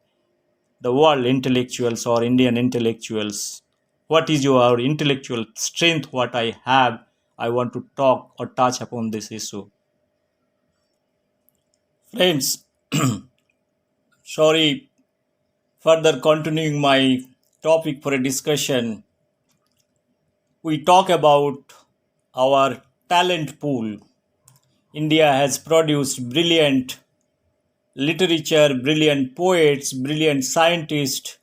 the world intellectuals or Indian intellectuals. What is your intellectual strength? What I have, I want to talk or touch upon this issue. Friends, sorry, further continuing my topic for a discussion, we talk about our talent pool. India has produced brilliant literature, brilliant poets, brilliant scientists,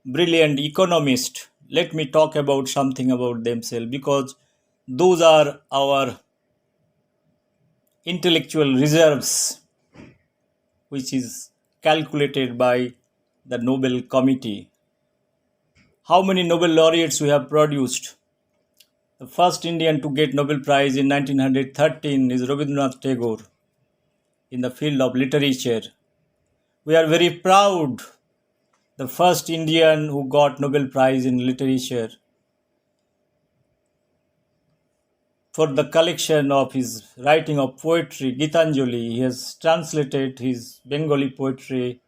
brilliant economists. Let me talk about something about themselves because those are our intellectual reserves, which is calculated by the Nobel Committee. How many Nobel laureates we have produced? The first Indian to get Nobel Prize in 1913 is Rabindranath Tagore in the field of literature. We are very proud. The first Indian who got Nobel Prize in literature for the collection of his writing of poetry, Gitanjali. He has translated his Bengali poetry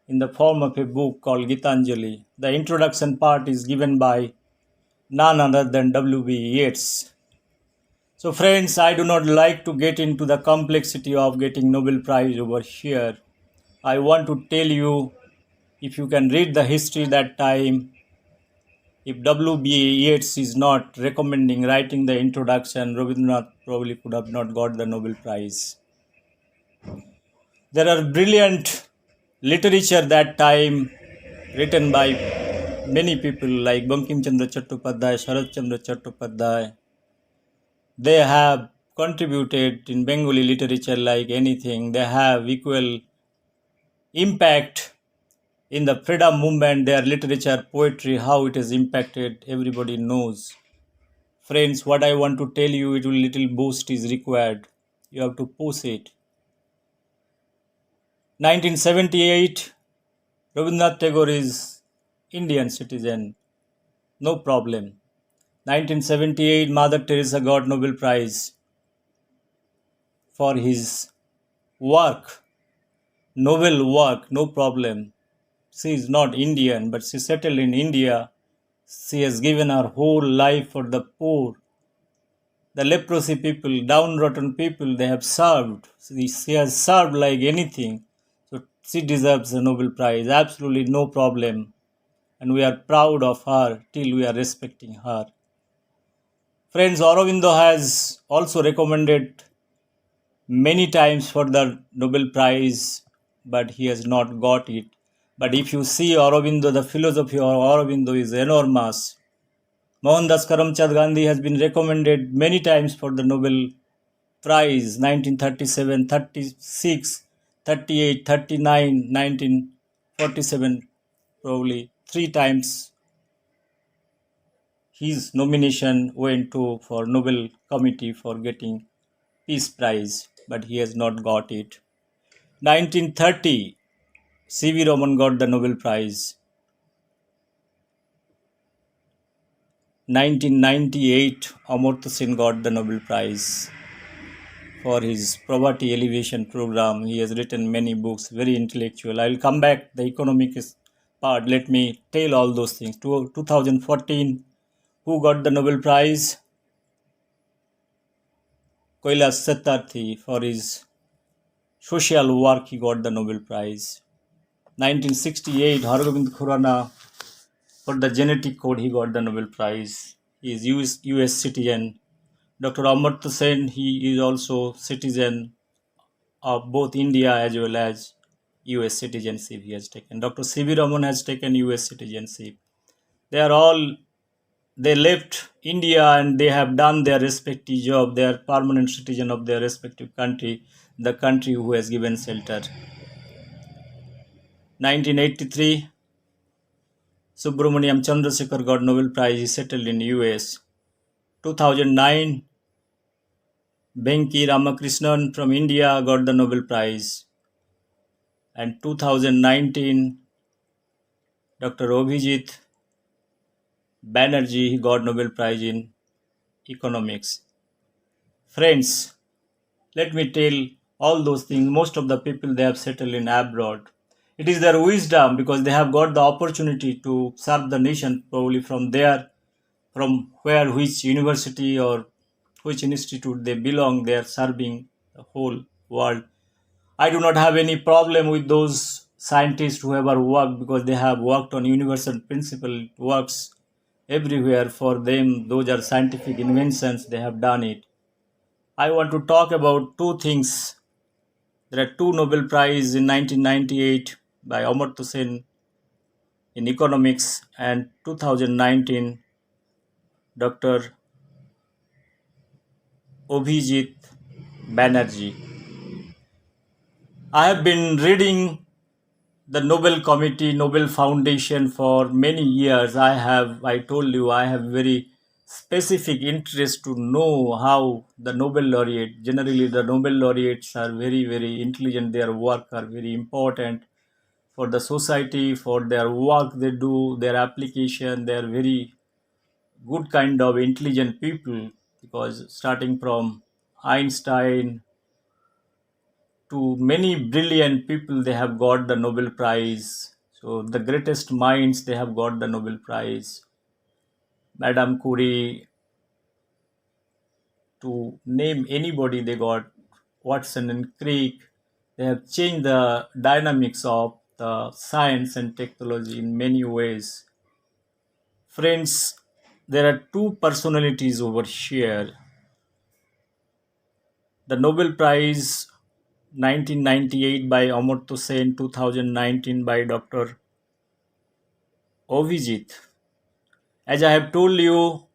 in the form of a book called Gitanjali. The introduction part is given by none other than W.B. Yeats. So, friends, I do not like to get into the complexity of getting Nobel Prize over here. I want to tell you, if you can read the history that time, if W.B. Yeats is not recommending writing the introduction, Rabindranath probably could have not got the Nobel Prize. There are brilliant literature that time written by many people like Bankim Chandra Chattopadhyay, Sharat Chandra Chattopadhyay. They have contributed in Bengali literature like anything. They have equal impact in the freedom movement. Their literature, poetry, how it has impacted, everybody knows. Friends, what I want to tell you, it will little boost is required. You have to push it. 1978, Rabindranath Tagore is Indian citizen. No problem. 1978, Mother Teresa got Nobel Prize for his work, novel work, no problem. She is not Indian, but she settled in India. She has given her whole life for the poor, the leprosy people, downtrodden people. They have served. She has served like anything. So she deserves a Nobel Prize. Absolutely no problem. And we are proud of her till we are respecting her. Friends, Aurobindo has also recommended many times for the Nobel Prize, but he has not got it. But if you see Aurobindo, the philosophy of Aurobindo is enormous. Mohandas Karamchand Gandhi has been recommended many times for the Nobel Prize 1937, 36, 38, 39, 1947, probably three times his nomination went to for Nobel Committee for getting Peace Prize, but he has not got it. 1930, C.V. Raman got the Nobel Prize. 1998, Amartya Sen got the Nobel Prize for his poverty alleviation program. He has written many books, very intellectual. I will come back the economic part. Let me tell all those things. 2014, who got the Nobel Prize? Kailash Satyarthi for his social work. He got the Nobel Prize. 1968, Hargobind Khurana for the genetic code. He got the Nobel Prize. He is US citizen. Dr. Amartya Sen, he is also citizen of both India as well as US citizenship he has taken. Dr. C.V. Raman has taken US citizenship. They are all, they left India and they have done their respective job. They are permanent citizen of their respective country, the country who has given shelter. 1983, Subramaniam Chandrasekhar got Nobel Prize. He settled in US. 2009, Venki Ramakrishnan from India got the Nobel Prize. And 2019, Dr. Abhijit Banerjee got Nobel Prize in Economics. Friends, let me tell all those things. Most of the people, they have settled in abroad. It is their wisdom because they have got the opportunity to serve the nation probably from there, from where, which university or which institute they belong, they are serving the whole world. I do not have any problem with those scientists who ever worked because they have worked on universal principle. It works everywhere for them. Those are scientific inventions. They have done it. I want to talk about two things. There are two Nobel Prize in 1998 by Amartya Sen in economics and 2019 Dr. Abhijit Banerjee. I have been reading the Nobel Committee, Nobel Foundation for many years. I told you, I have very specific interest to know how the Nobel laureate, generally the Nobel laureates are very, very intelligent. Their work are very important for the society, for their work they do, their application. They are very good kind of intelligent people because starting from Einstein to many brilliant people, they have got the Nobel Prize. So the greatest minds, they have got the Nobel Prize. Madame Curie, to name anybody, they got Watson and Crick. They have changed the dynamics of the science and technology in many ways. Friends, there are two personalities over here. The Nobel Prize 1998 by Amartya Sen, 2019 by Dr. Avijit. As I have told you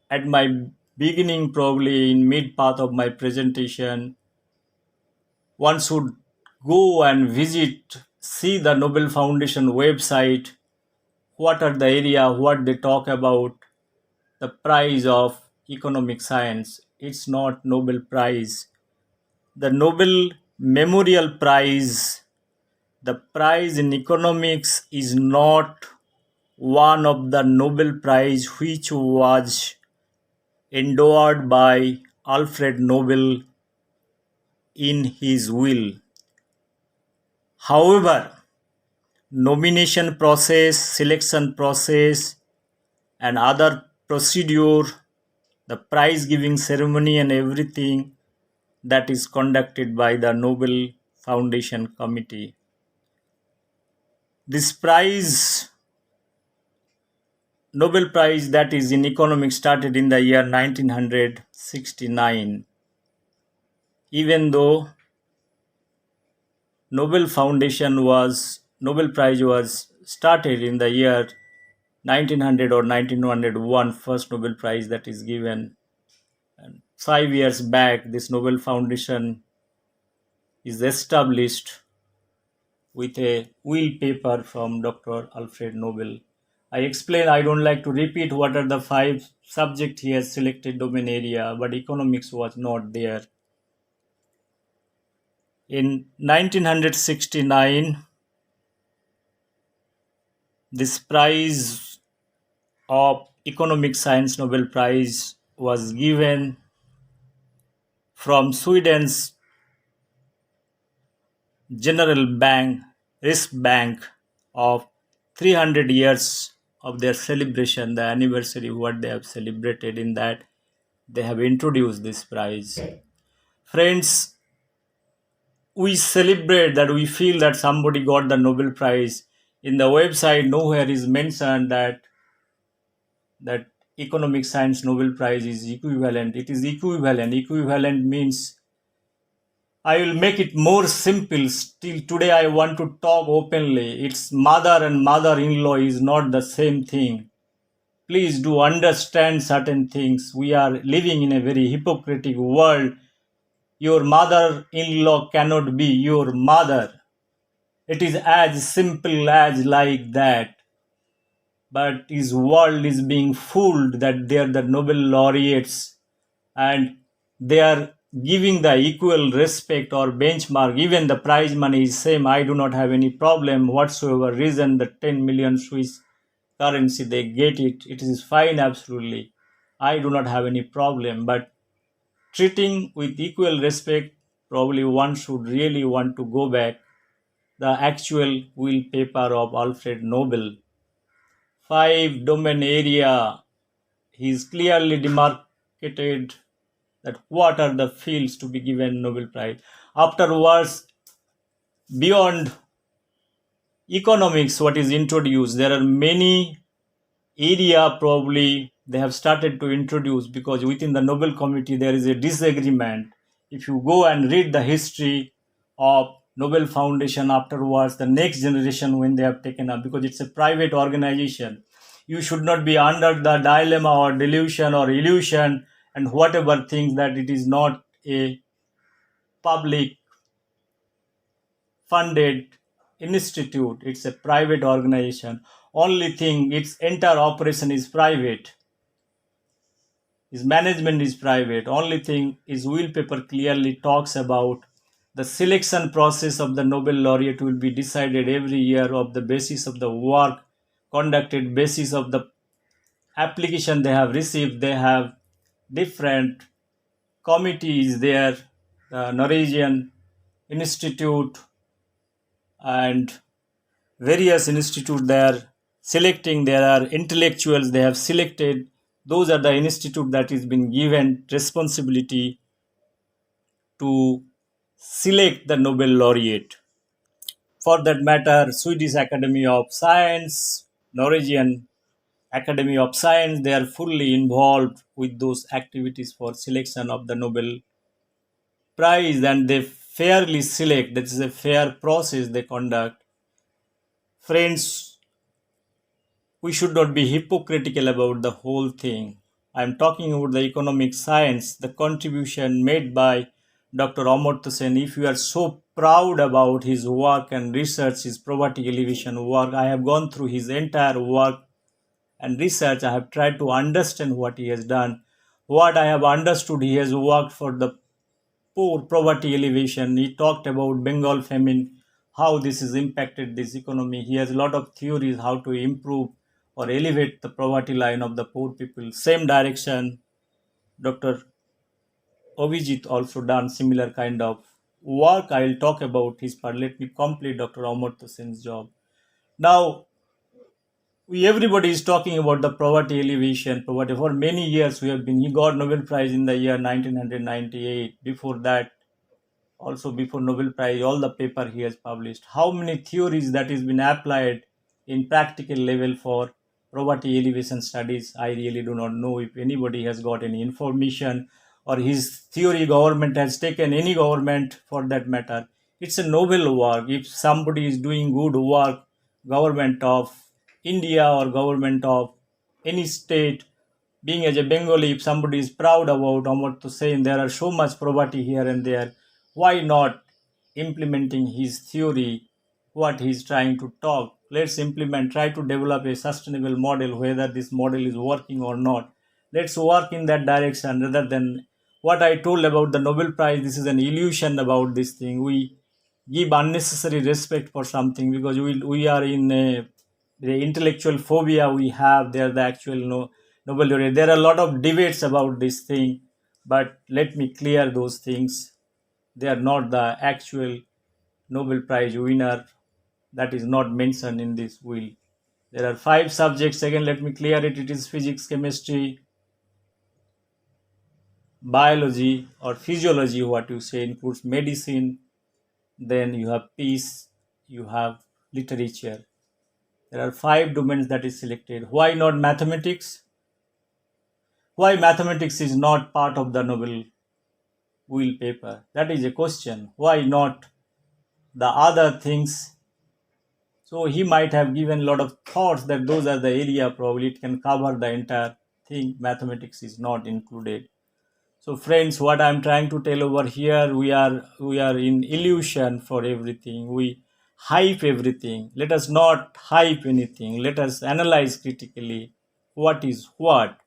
at my beginning, probably in mid path of my presentation, one should go and visit, see the Nobel Foundation website, what are the area, what they talk about, the prize of economic science. It's not Nobel Prize. The Nobel Memorial Prize, the prize in economics is not one of the Nobel Prize which was endowed by Alfred Nobel in his will. However, nomination process, selection process, and other procedure, the prize giving ceremony and everything, that is conducted by the Nobel Foundation Committee. This prize, Nobel Prize that is in economics, started in the year 1969. Even though Nobel Prize was started in the year 1900 or 1901, first Nobel Prize that is given. And 5 years back, this Nobel Foundation is established with a will paper from Dr. Alfred Nobel. I explain, I don't like to repeat what are the five subjects he has selected domain area, but economics was not there. In 1969, this prize of economic science Nobel Prize was given from Sweden's General Bank, Riksbank, of 300 years of their celebration, the anniversary, what they have celebrated. In that, they have introduced this prize. Friends, we celebrate that, we feel that somebody got the Nobel Prize. In the website, nowhere is mentioned that economic science Nobel Prize is equivalent. It is equivalent. Equivalent means, I will make it more simple. Still today I want to talk openly. It's mother and mother-in-law is not the same thing. Please do understand certain things. We are living in a very hypocritical world. Your mother-in-law cannot be your mother. It is as simple as like that. but his world is being fooled that they are the Nobel laureates and they are giving the equal respect or benchmark. Even the prize money is same. I do not have any problem whatsoever. Reason the 10 million Swiss currency they get it. It is fine absolutely. I do not have any problem. But treating with equal respect, probably one should really want to go back the actual wheel paper of Alfred Nobel. Five domain area. He is clearly demarcated that what are the fields to be given Nobel Prize. Afterwards, beyond economics, what is introduced, there are many area probably they have started to introduce because within the Nobel Committee there is a disagreement. If you go and read the history of Nobel Foundation afterwards, the next generation when they have taken up, because it's a private organization, you should not be under the dilemma or delusion or illusion and whatever things that it is not a public funded institute, it's a private organization. Only thing its entire operation is private, his management is private. Only thing his wheel paper clearly talks about the selection process of the Nobel laureate will be decided every year of the basis of the work conducted, basis of the application they have received. They have different committees there, the Norwegian Institute and various institutes they are selecting. There are intellectuals they have selected. Those are the institute that is been given responsibility to select the Nobel laureate. For that matter, Swedish Academy of Science, Norwegian Academy of Science, they are fully involved with those activities for selection of the Nobel Prize, and they fairly select. That is a fair process they conduct. Friends, we should not be hypocritical about the whole thing. I am talking about the economic science, the contribution made by Dr. Amartya Sen. If you are so proud about his work and research, his poverty elevation work, I have gone through his entire work and research. I have tried to understand what he has done. What I have understood, he has worked for the poor, poverty elevation. He talked about Bengal famine, how this has impacted this economy. He has a lot of theories how to improve or elevate the poverty line of the poor people. Same direction, Dr. Ovijit also done similar kind of work. I will talk about his part. Let me complete Dr. Amartya Sen's job. Now, everybody is talking about the poverty elevation. Poverty for many years we have been. He got Nobel Prize in the year 1998. Before that, also before Nobel Prize, all the paper he has published. How many theories that has been applied in practical level for poverty elevation studies, I really do not know. If anybody has got any information or his theory government has taken, any government for that matter, it's a noble work. If somebody is doing good work, government of India or government of any state, being as a Bengali, if somebody is proud about Amartya Sen, there are so much poverty here and there, why not implementing his theory, what he is trying to talk? Let's implement, try to develop a sustainable model, whether this model is working or not. Let's work in that direction rather than what I told about the Nobel Prize. This is an illusion about this thing. We give unnecessary respect for something because we are in the intellectual phobia we have. They are the actual Nobel laureate. There are a lot of debates about this thing, but let me clear those things. They are not the actual Nobel Prize winner. That is not mentioned in this will. There are five subjects. Again, let me clear it. It is physics, chemistry, biology, or physiology, what you say, includes medicine. Then you have peace, you have literature. There are five domains that is selected. Why not mathematics? Why mathematics is not part of the Nobel wheel paper? That is a question. Why not the other things? So he might have given a lot of thoughts that those are the area probably it can cover the entire thing. Mathematics is not included. So friends, what I'm trying to tell over here, we are in illusion for everything. We hype everything. Let us not hype anything. Let us analyze critically what is what.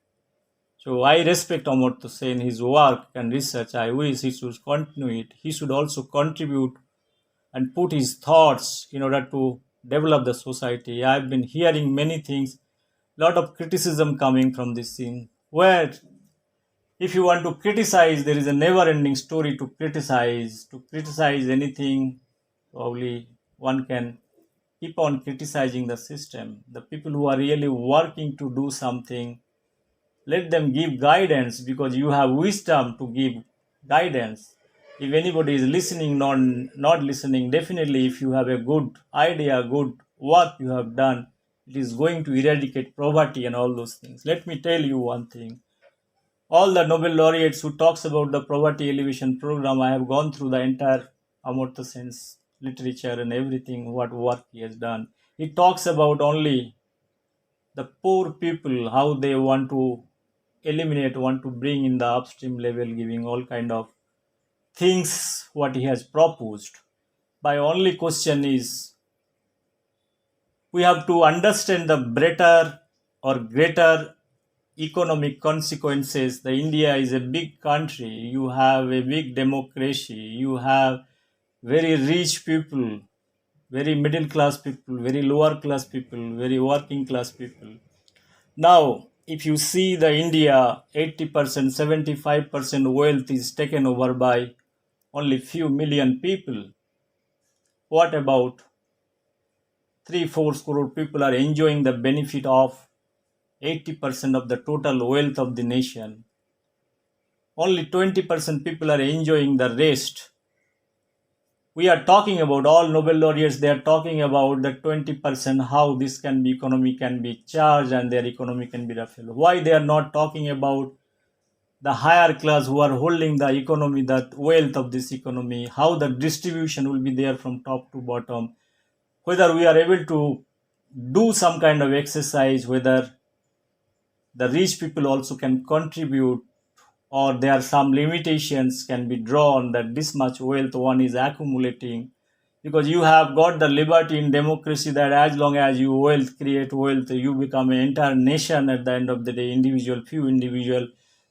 So I respect Amartya Sen, his work and research. I wish he should continue it. He should also contribute and put his thoughts in order to develop the society. I've been hearing many things, lot of criticism coming from this scene. Where if you want to criticize, there is a never-ending story to criticize. To criticize anything, probably one can keep on criticizing the system. The people who are really working to do something, let them give guidance because you have wisdom to give guidance. If anybody is listening, not listening, definitely if you have a good idea, good work you have done, it is going to eradicate poverty and all those things. Let me tell you one thing. All the Nobel laureates who talks about the poverty alleviation program, I have gone through the entire Amartya Sen's literature and everything, what work he has done. He talks about only the poor people, how they want to eliminate, want to bring in the upstream level, giving all kind of things what he has proposed. My only question is, we have to understand the better or greater economic consequences. The India is a big country. You have a big democracy. You have very rich people, very middle class people, very lower class people, very working class people. Now, if you see the India, 80%, 75% wealth is taken over by only few million people. What about 3-4 crore people are enjoying the benefit of 80% of the total wealth of the nation? Only 20% people are enjoying the rest. We are talking about all Nobel laureates, they are talking about the 20%, how this can be economy can be charged and their economy can be raffled. Why they are not talking about the higher class who are holding the economy, the wealth of this economy, how the distribution will be there from top to bottom, whether we are able to do some kind of exercise, whether the rich people also can contribute, or there are some limitations can be drawn that this much wealth one is accumulating, because you have got the liberty in democracy that as long as you wealth create wealth, you become an entire nation at the end of the day. Individual, few individual,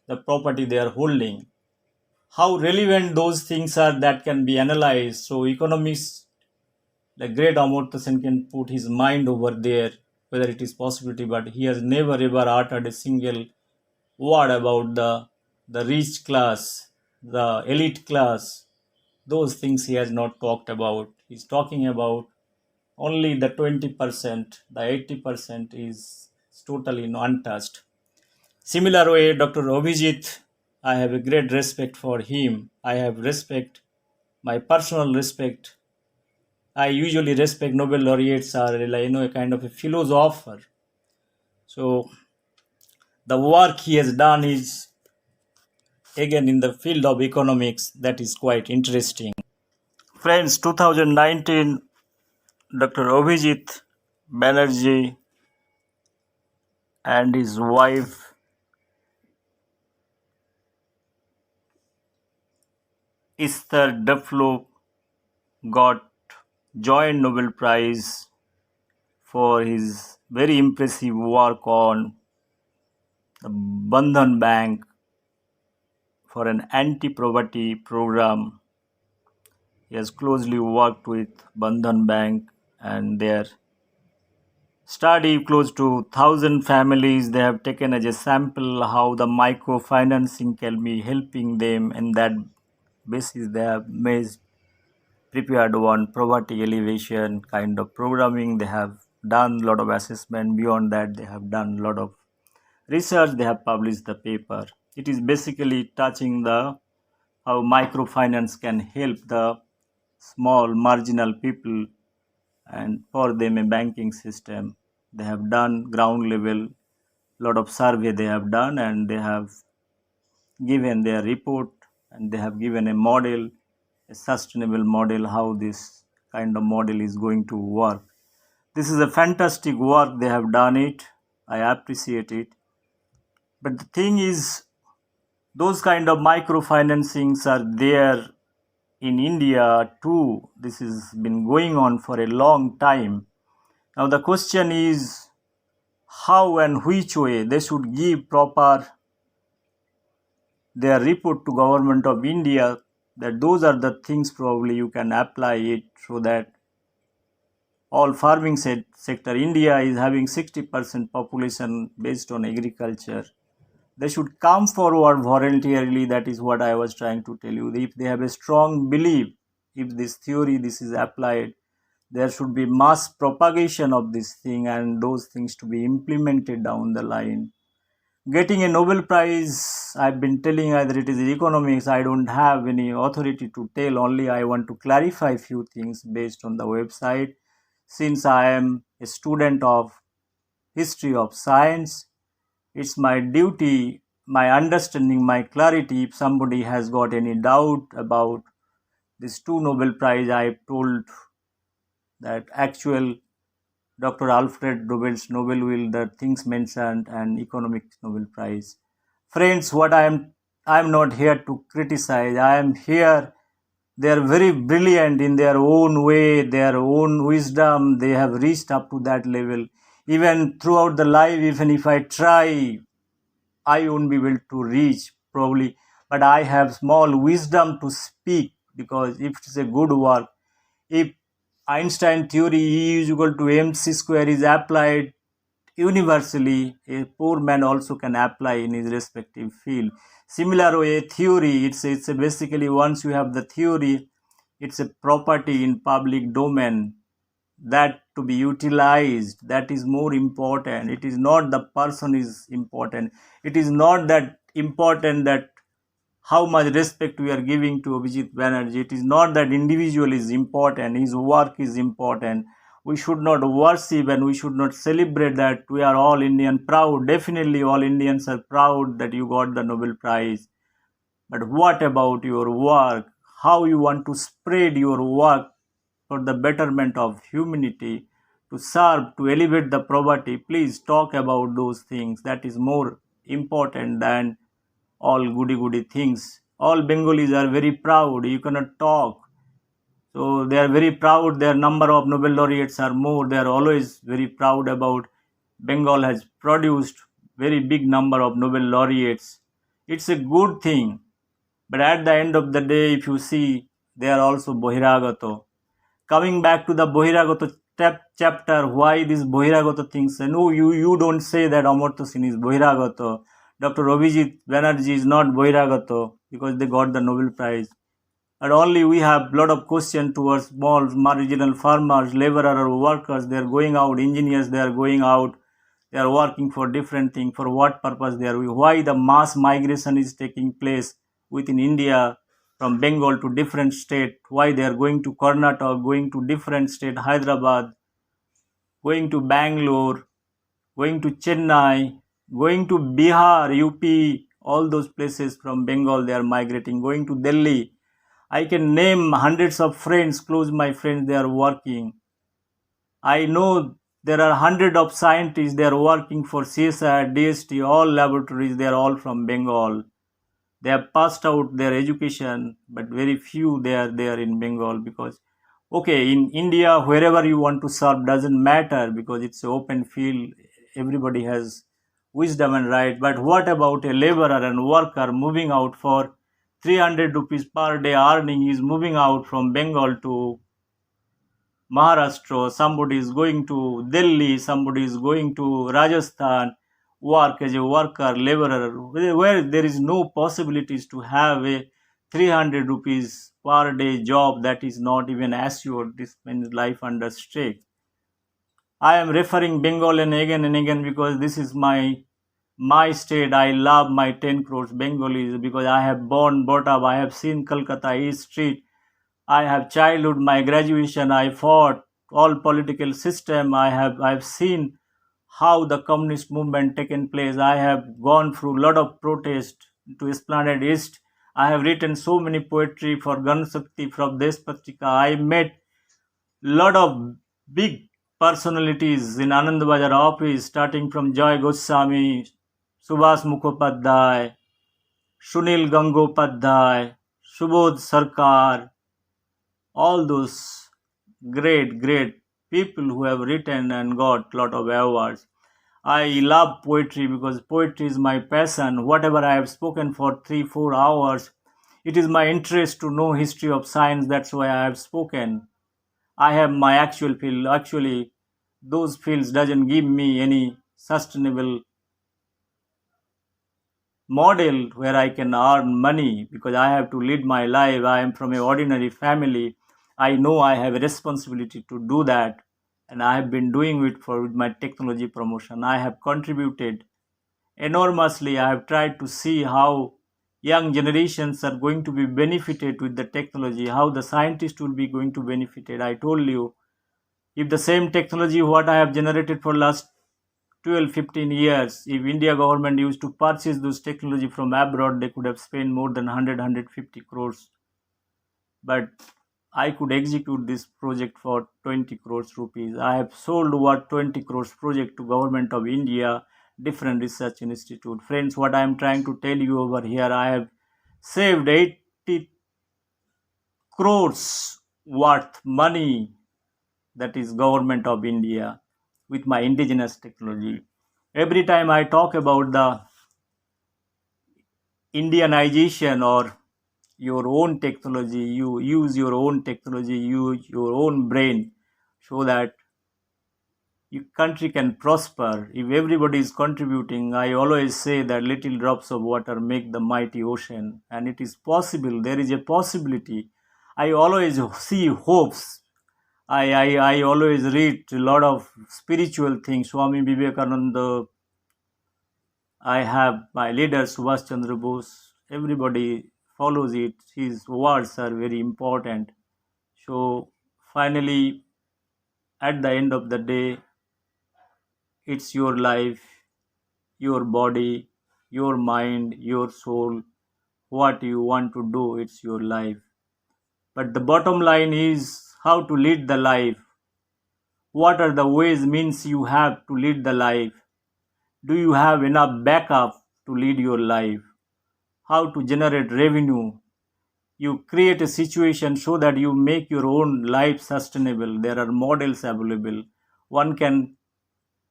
the property they are holding, how relevant those things are, that can be analyzed. So economists, the great Amartya Sen can put his mind over there, whether it is possibility, but he has never ever uttered a single word about the rich class, the elite class. Those things he has not talked about. He's talking about only the 20%, the 80% is totally untouched. Similar way, Dr. Abhijit, I have a great respect for him. I have respect, my personal respect. I usually respect Nobel laureates are like, a kind of a philosopher. So the work he has done is again in the field of economics, that is quite interesting. Friends, 2019, Dr. Abhijit Banerjee and his wife Esther Duflo got joint Nobel Prize for his very impressive work on the Bandhan Bank for an anti-poverty program. He has closely worked with Bandhan Bank and their study close to 1,000 families. They have taken as a sample how the microfinancing can be helping them, and that basis they have prepared one poverty elevation kind of programming. They have done a lot of assessment. Beyond that, they have done a lot of research. They have published the paper. It is basically touching the how microfinance can help the small marginal people, and for them a banking system. They have done ground level lot of survey they have done, and they have given their report, and they have given a model, a sustainable model, how this kind of model is going to work. This is a fantastic work they have done it. I appreciate it. But the thing is, those kind of microfinancings are there in India too. This has been going on for a long time. Now the question is how and which way they should give proper their report to government of India, that those are the things probably you can apply it so that all farming sector. India is having 60% population based on agriculture. They should come forward voluntarily. That is what I was trying to tell you. If they have a strong belief, if this theory, this is applied, there should be mass propagation of this thing and those things to be implemented down the line. Getting a Nobel Prize, I've been telling either it is economics, I don't have any authority to tell, only I want to clarify a few things based on the website. Since I am a student of history of science, it's my duty, my understanding, my clarity. If somebody has got any doubt about these two Nobel Prize, I told that actual Dr. Alfred Nobel's Nobel will, the things mentioned, and economics Nobel Prize. Friends, what I am not here to criticize. I am here. They are very brilliant in their own way, their own wisdom. They have reached up to that level. Even throughout the life, even if I try, I won't be able to reach probably. But I have small wisdom to speak, because if it's a good work, if Einstein theory E is equal to mc square is applied universally, a poor man also can apply in his respective field. Similar way, theory, it's a basically, once you have the theory, it's a property in public domain that to be utilized. That is more important. It is not the person is important. It is not that important that how much respect we are giving to Abhijit Banerjee. It is not that individual is important, his work is important. We should not worship and we should not celebrate that we are all Indian proud. Definitely all Indians are proud that you got the Nobel Prize. But what about your work? How you want to spread your work for the betterment of humanity, to serve, to elevate the poverty? Please talk about those things. That is more important than all goody things. All Bengalis are very proud. You cannot talk. So they are very proud. Their number of Nobel laureates are more. They are always very proud about Bengal has produced very big number of Nobel laureates. It's a good thing. But at the end of the day, if you see, they are also Bohiragato. Coming back to the Bohiragato chapter, why this Bohiragato things? No, you don't say that Amartya Sen is Bohiragato. Dr. Abhijit Banerjee is not Bohiragato because they got the Nobel Prize. And only we have lot of question towards small marginal farmers, laborer or workers. They are going out, engineers, they are going out. They are working for different things. For what purpose they are? Why the mass migration is taking place within India from Bengal to different state? Why they are going to Karnataka, going to different state, Hyderabad, going to Bangalore, going to Chennai, going to Bihar, UP, all those places from Bengal they are migrating, going to Delhi. I can name hundreds of friends, close my friends, they are working. I know there are hundreds of scientists, they are working for CSIR, DST, all laboratories, they are all from Bengal. They have passed out their education, but very few they are there in Bengal. Because, okay, in India, wherever you want to serve doesn't matter because it's an open field, everybody has wisdom and right. But what about a laborer and worker moving out for 300 rupees per day earning, is moving out from Bengal to Maharashtra, somebody is going to Delhi, somebody is going to Rajasthan, work as a worker, laborer, where there is no possibilities to have a 300 rupees per day job that is not even assured. This means life under stake. I am referring Bengal and again because this is my state. I love my 10 crores Bengalis because I have born, brought up, I have seen Calcutta East Street. I have childhood, my graduation, I fought all political system. I have seen how the communist movement taken place. I have gone through lot of protest to Esplanade East. I have written so many poetry for Ganshakti from Deshpatrika. I met lot of big personalities in Anand Bazar office, starting from Joy Goswami, Subhas Mukhopadhyay, Sunil Gangopadhyay, Subodh Sarkar, all those great people who have written and got lot of awards. I love poetry because poetry is my passion. Whatever I have spoken for 3 4 hours, it is my interest to know history of science. That's why I have spoken. I have my actual field. Actually, those fields doesn't give me any sustainable model where I can earn money because I have to lead my life. I am from an ordinary family. I know I have a responsibility to do that, and I have been doing it for with my technology promotion. I have contributed enormously. I have tried to see how young generations are going to be benefited with the technology, how the scientists will be going to benefited. I told you, if the same technology what I have generated for last 12 15 years, if India government used to purchase those technology from abroad, they could have spent more than 100 crores. But I could execute this project for 20 crores rupees. I have sold over 20 crores project to government of India, different research institute. Friends, what I am trying to tell you over here, I have saved 80 crores worth money, that is government of India, with my indigenous technology. Every time I talk about the Indianization or your own technology, you use your own technology, use your own brain, so that your country can prosper. If everybody is contributing, I always say that little drops of water make the mighty ocean, and it is possible. There is a possibility. I always see hopes. I always read a lot of spiritual things. Swami Vivekananda, I have my leader Subhash Chandra Bose. Everybody follows it. His words are very important. So finally, at the end of the day, it's your life, your body, your mind, your soul. What you want to do, it's your life. But the bottom line is how to lead the life. What are the ways means you have to lead the life? Do you have enough backup to lead your life? How to generate revenue? You create a situation so that you make your own life sustainable. There are models available. One can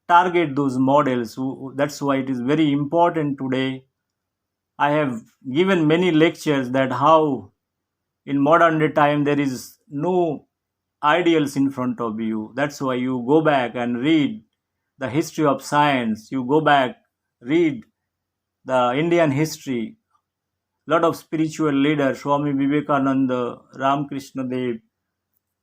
target those models. That's why it is very important today. I have given many lectures that how in modern day time there is no ideals in front of you. That's why you go back and read the history of science. You go back, read the Indian history. Lot of spiritual leaders, Swami Vivekananda, Ramakrishna Dev,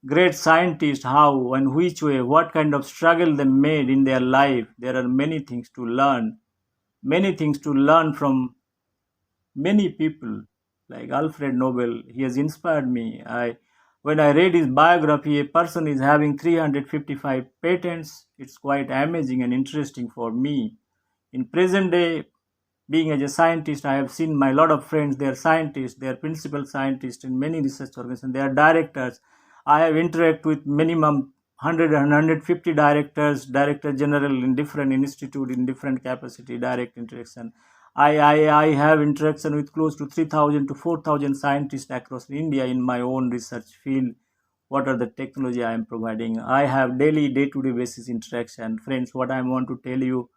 great scientists, how and which way, what kind of struggle they made in their life. There are many things to learn from many people, like Alfred Nobel. He has inspired me. When I read his biography, a person is having 355 patents. It's quite amazing and interesting for me. In present day, being as a scientist, I have seen my lot of friends. They are scientists, they are principal scientists in many research organizations, they are directors. I have interacted with minimum 100 and 150 directors, director general in different institute in different capacity, direct interaction. I have interaction with close to 3000 to 4000 scientists across India in my own research field. What are the technology I am providing? I have daily day-to-day basis interaction. Friends, what I want to tell you,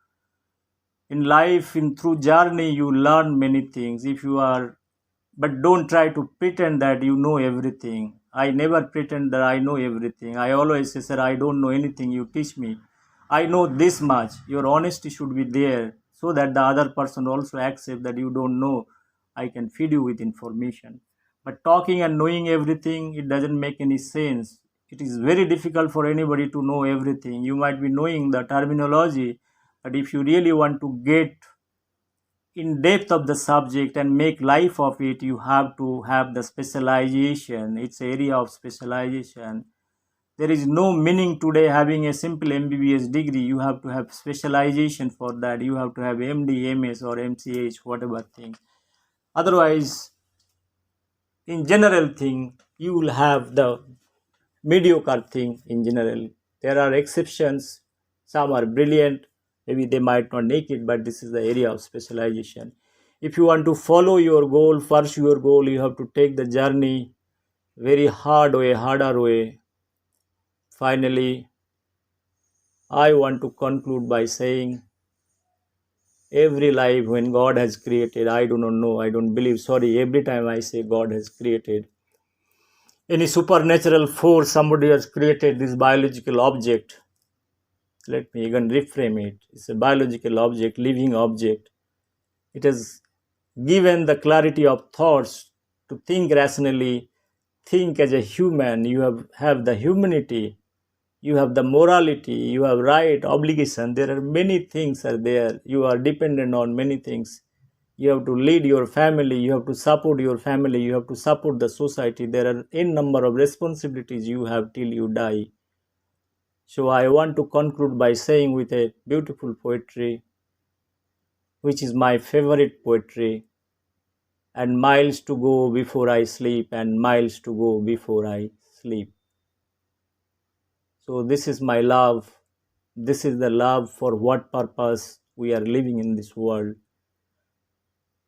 in life, in through journey, you learn many things. If you are, but don't try to pretend that you know everything. I never pretend that I know everything. I always say, sir, I don't know anything, you teach me. I know this much. Your honesty should be there, so that the other person also accept that you don't know. I can feed you with information. But talking and knowing everything, it doesn't make any sense. It is very difficult for anybody to know everything. You might be knowing the terminology, but if you really want to get in depth of the subject and make life of it, you have to have the specialization. It's area of specialization. There is no meaning today having a simple MBBS degree. You have to have specialization for that. You have to have MD, MS or MCH, whatever thing. Otherwise, in general thing, you will have the mediocre thing in general. There are exceptions. Some are brilliant. Maybe they might not make it, but this is the area of specialization. If you want to follow your goal, pursue your goal, you have to take the journey. very hard way, harder way. Finally, I want to conclude by saying every life when God has created, I do not know, I don't believe, sorry, every time I say God has created any supernatural force, somebody has created this biological object. Let me again reframe it. It's a biological object, living object. It has given the clarity of thoughts to think rationally, think as a human. You have the humanity, you have the morality, you have right, obligation. There are many things are there. You are dependent on many things. You have to lead your family, you have to support your family, you have to support the society. There are n number of responsibilities you have till you die. So I want to conclude by saying with a beautiful poetry, which is my favorite poetry, and miles to go before I sleep, and miles to go before I sleep. So this is my love. This is the love for what purpose we are living in this world.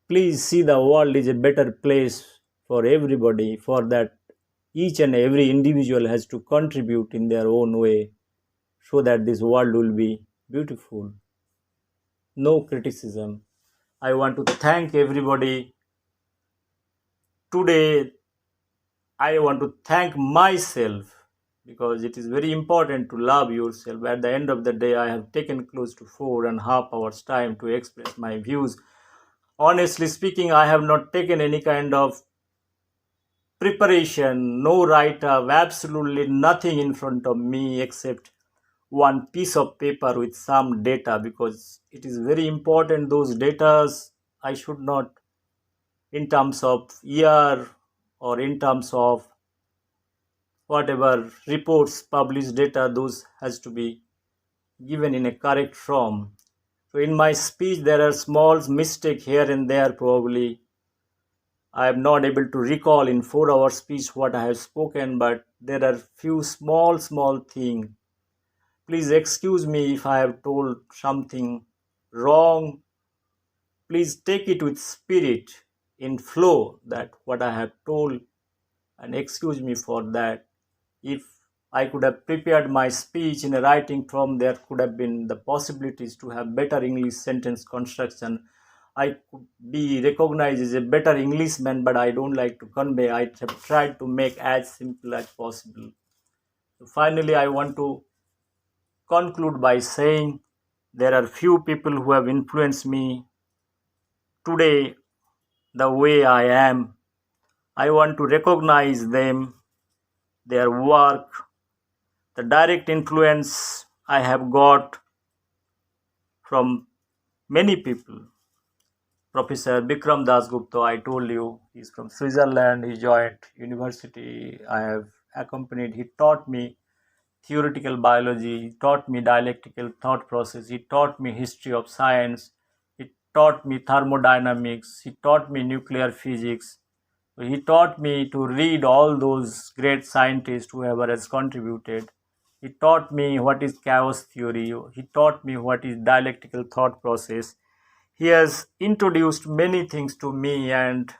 Please see the world is a better place for everybody, for that each and every individual has to contribute in their own way so that this world will be beautiful. No criticism. I want to thank everybody. Today, I want to thank myself because it is very important to love yourself. At the end of the day, I have taken close to 4.5 hours time to express my views. Honestly speaking, I have not taken any kind of preparation, no write up, absolutely nothing in front of me except one piece of paper with some data because it is very important. Those data I should not, in terms of year or in terms of whatever reports, published data, those has to be given in a correct form. So in my speech, there are small mistake here and there probably. I am not able to recall in 4 hour speech what I have spoken, but there are few small things. Please excuse me if I have told something wrong. Please take it with spirit in flow that what I have told and excuse me for that. If I could have prepared my speech in a writing form, there could have been the possibilities to have better English sentence construction. I could be recognized as a better Englishman, but I don't like to convey. I have tried to make as simple as possible. So finally, I want to conclude by saying there are few people who have influenced me today the way I am. I want to recognize them, their work, the direct influence I have got from many people. Professor Bikram Dasgupta, I told you, he's from Switzerland. He joined university. I have accompanied. He taught me theoretical biology. He taught me dialectical thought process. He taught me history of science. He taught me thermodynamics. He taught me nuclear physics. He taught me to read all those great scientists whoever has contributed. He taught me what is chaos theory. He taught me what is dialectical thought process. He has introduced many things to me, and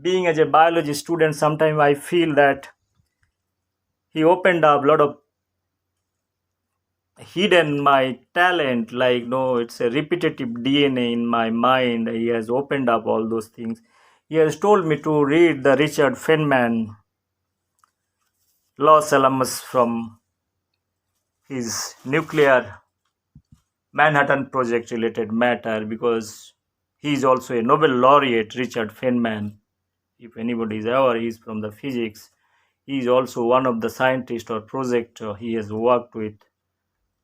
being as a biology student, sometimes I feel that he opened up a lot of hidden my talent, like no, it's a repetitive DNA in my mind. He has opened up all those things. He has told me to read the Richard Feynman Los Alamos from his nuclear Manhattan Project related matter because he is also a Nobel laureate, Richard Feynman. If anybody is aware, he is from the physics. He is also one of the scientists or project he has worked with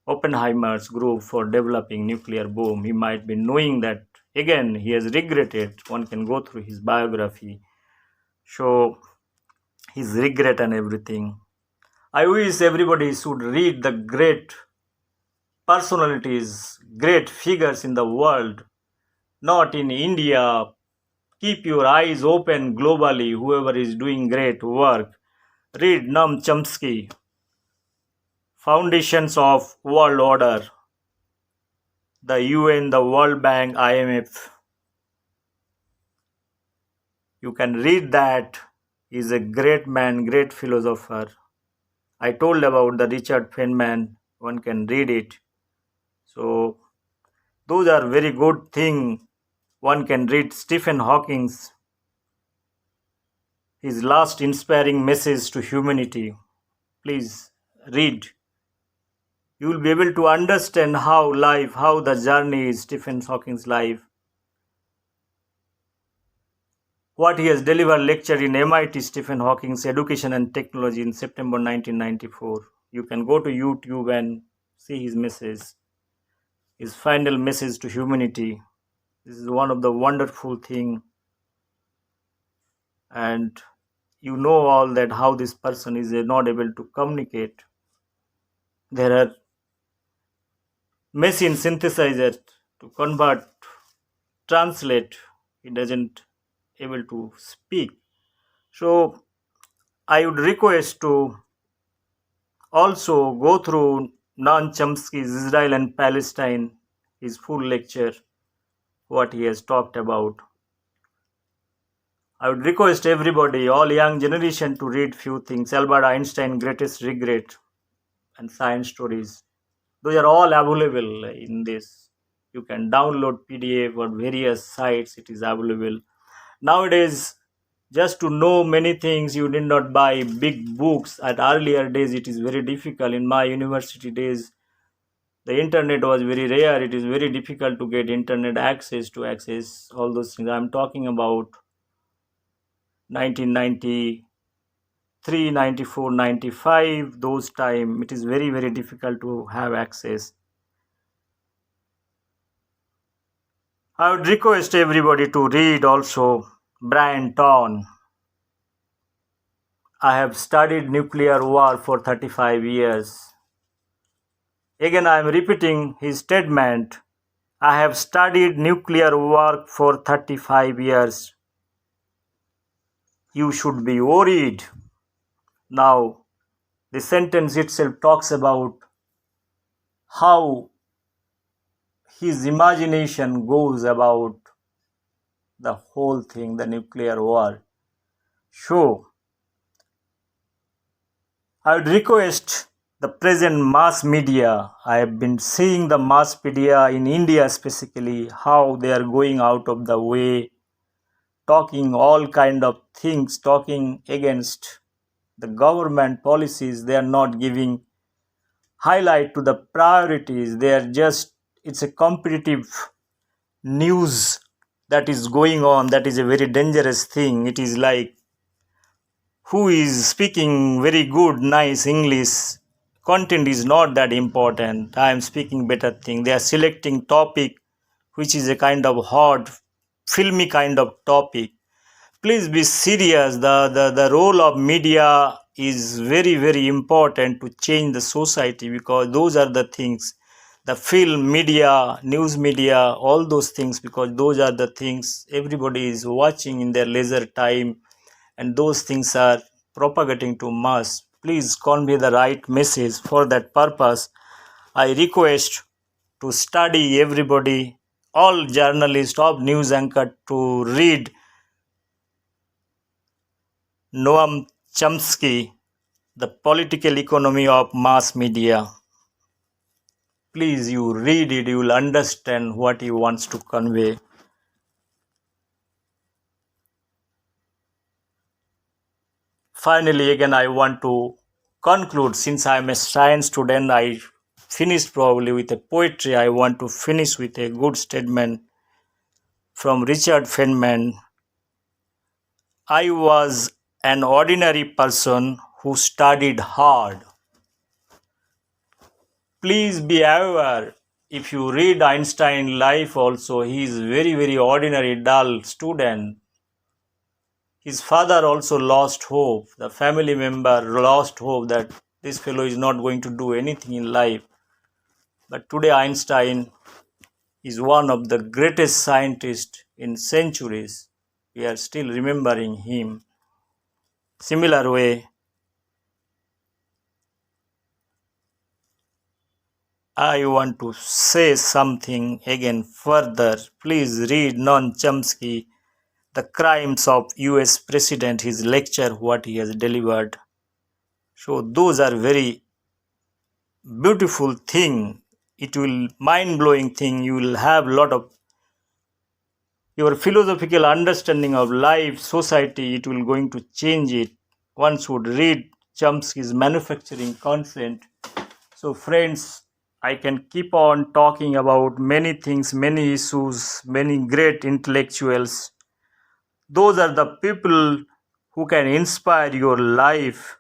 Oppenheimer's group for developing nuclear bomb. He might be knowing that again he has regretted. One can go through his biography, show his regret and everything. I wish everybody should read the great personalities, great figures in the world, not in India. Keep your eyes open globally, whoever is doing great work. Read Noam Chomsky, Foundations of World Order, the UN, the World Bank, IMF. You can read that He is a great man, great philosopher. I told about the Richard Feynman. One can read it. So those are very good thing. One can read Stephen Hawking's his last inspiring message to humanity. Please read. You will be able to understand how the journey is Stephen Hawking's life. What he has delivered lecture in MIT Stephen Hawking's Education and Technology in September 1994. You can go to YouTube and see his message, his final message to humanity. This is one of the wonderful thing, and you know all that how this person is not able to communicate. There are machine synthesizer to convert, translate. He doesn't able to speak. So I would request to also go through Noam Chomsky's Israel and Palestine, his full lecture, what he has talked about. I would request everybody, all young generation, to read few things. Albert Einstein, Greatest Regret, and Science Stories. Those are all available in this. You can download PDF or various sites. It is available. Nowadays, just to know many things, you need not buy big books. At earlier days, it is very difficult. In my university days, the internet was very rare. It is very difficult to get internet access to access all those things. I'm talking about 1993, 94, 95. Those time, it is very, very difficult to have access. I would request everybody to read also Brian Thorne. I have studied nuclear war for 35 years. Again, I am repeating his statement. I have studied nuclear war for 35 years. You should be worried. Now, the sentence itself talks about how his imagination goes about the whole thing, the nuclear war. So, I would request the present mass media. I have been seeing the mass media in India specifically, how they are going out of the way, talking all kind of things, talking against the government policies. They are not giving highlight to the priorities. They are just, it's a competitive news that is going on. That is a very dangerous thing. It is like who is speaking very good, nice English. Content is not that important. I am speaking better thing. They are selecting topic which is a kind of hot, filmy kind of topic. Please be serious. The role of media is very, very important to change the society, because those are the things, the film media, news media, all those things, because those are the things everybody is watching in their leisure time, and those things are propagating to mass. Please convey the right message. For that purpose, I request to study everybody, all journalists, all news anchor, to read Noam Chomsky, The Political Economy of Mass Media. Please, you read it, you will understand what he wants to convey. Finally, again, I want to conclude. Since I am a science student, I finished probably with a poetry. I want to finish with a good statement from Richard Feynman. I was an ordinary person who studied hard. Please be aware, if you read Einstein's life also, he is very, very ordinary, dull student. His father also lost hope. The family member lost hope that this fellow is not going to do anything in life. But today Einstein is one of the greatest scientists in centuries. We are still remembering him. Similar way, I want to say something again further. Please read Noam Chomsky, the crimes of US President, his lecture, what he has delivered. So those are very beautiful thing. It will mind-blowing thing. You will have a lot of your philosophical understanding of life, society, it will going to change it. One should read Chomsky's Manufacturing Consent. So friends, I can keep on talking about many things, many issues, many great intellectuals. Those are the people who can inspire your life,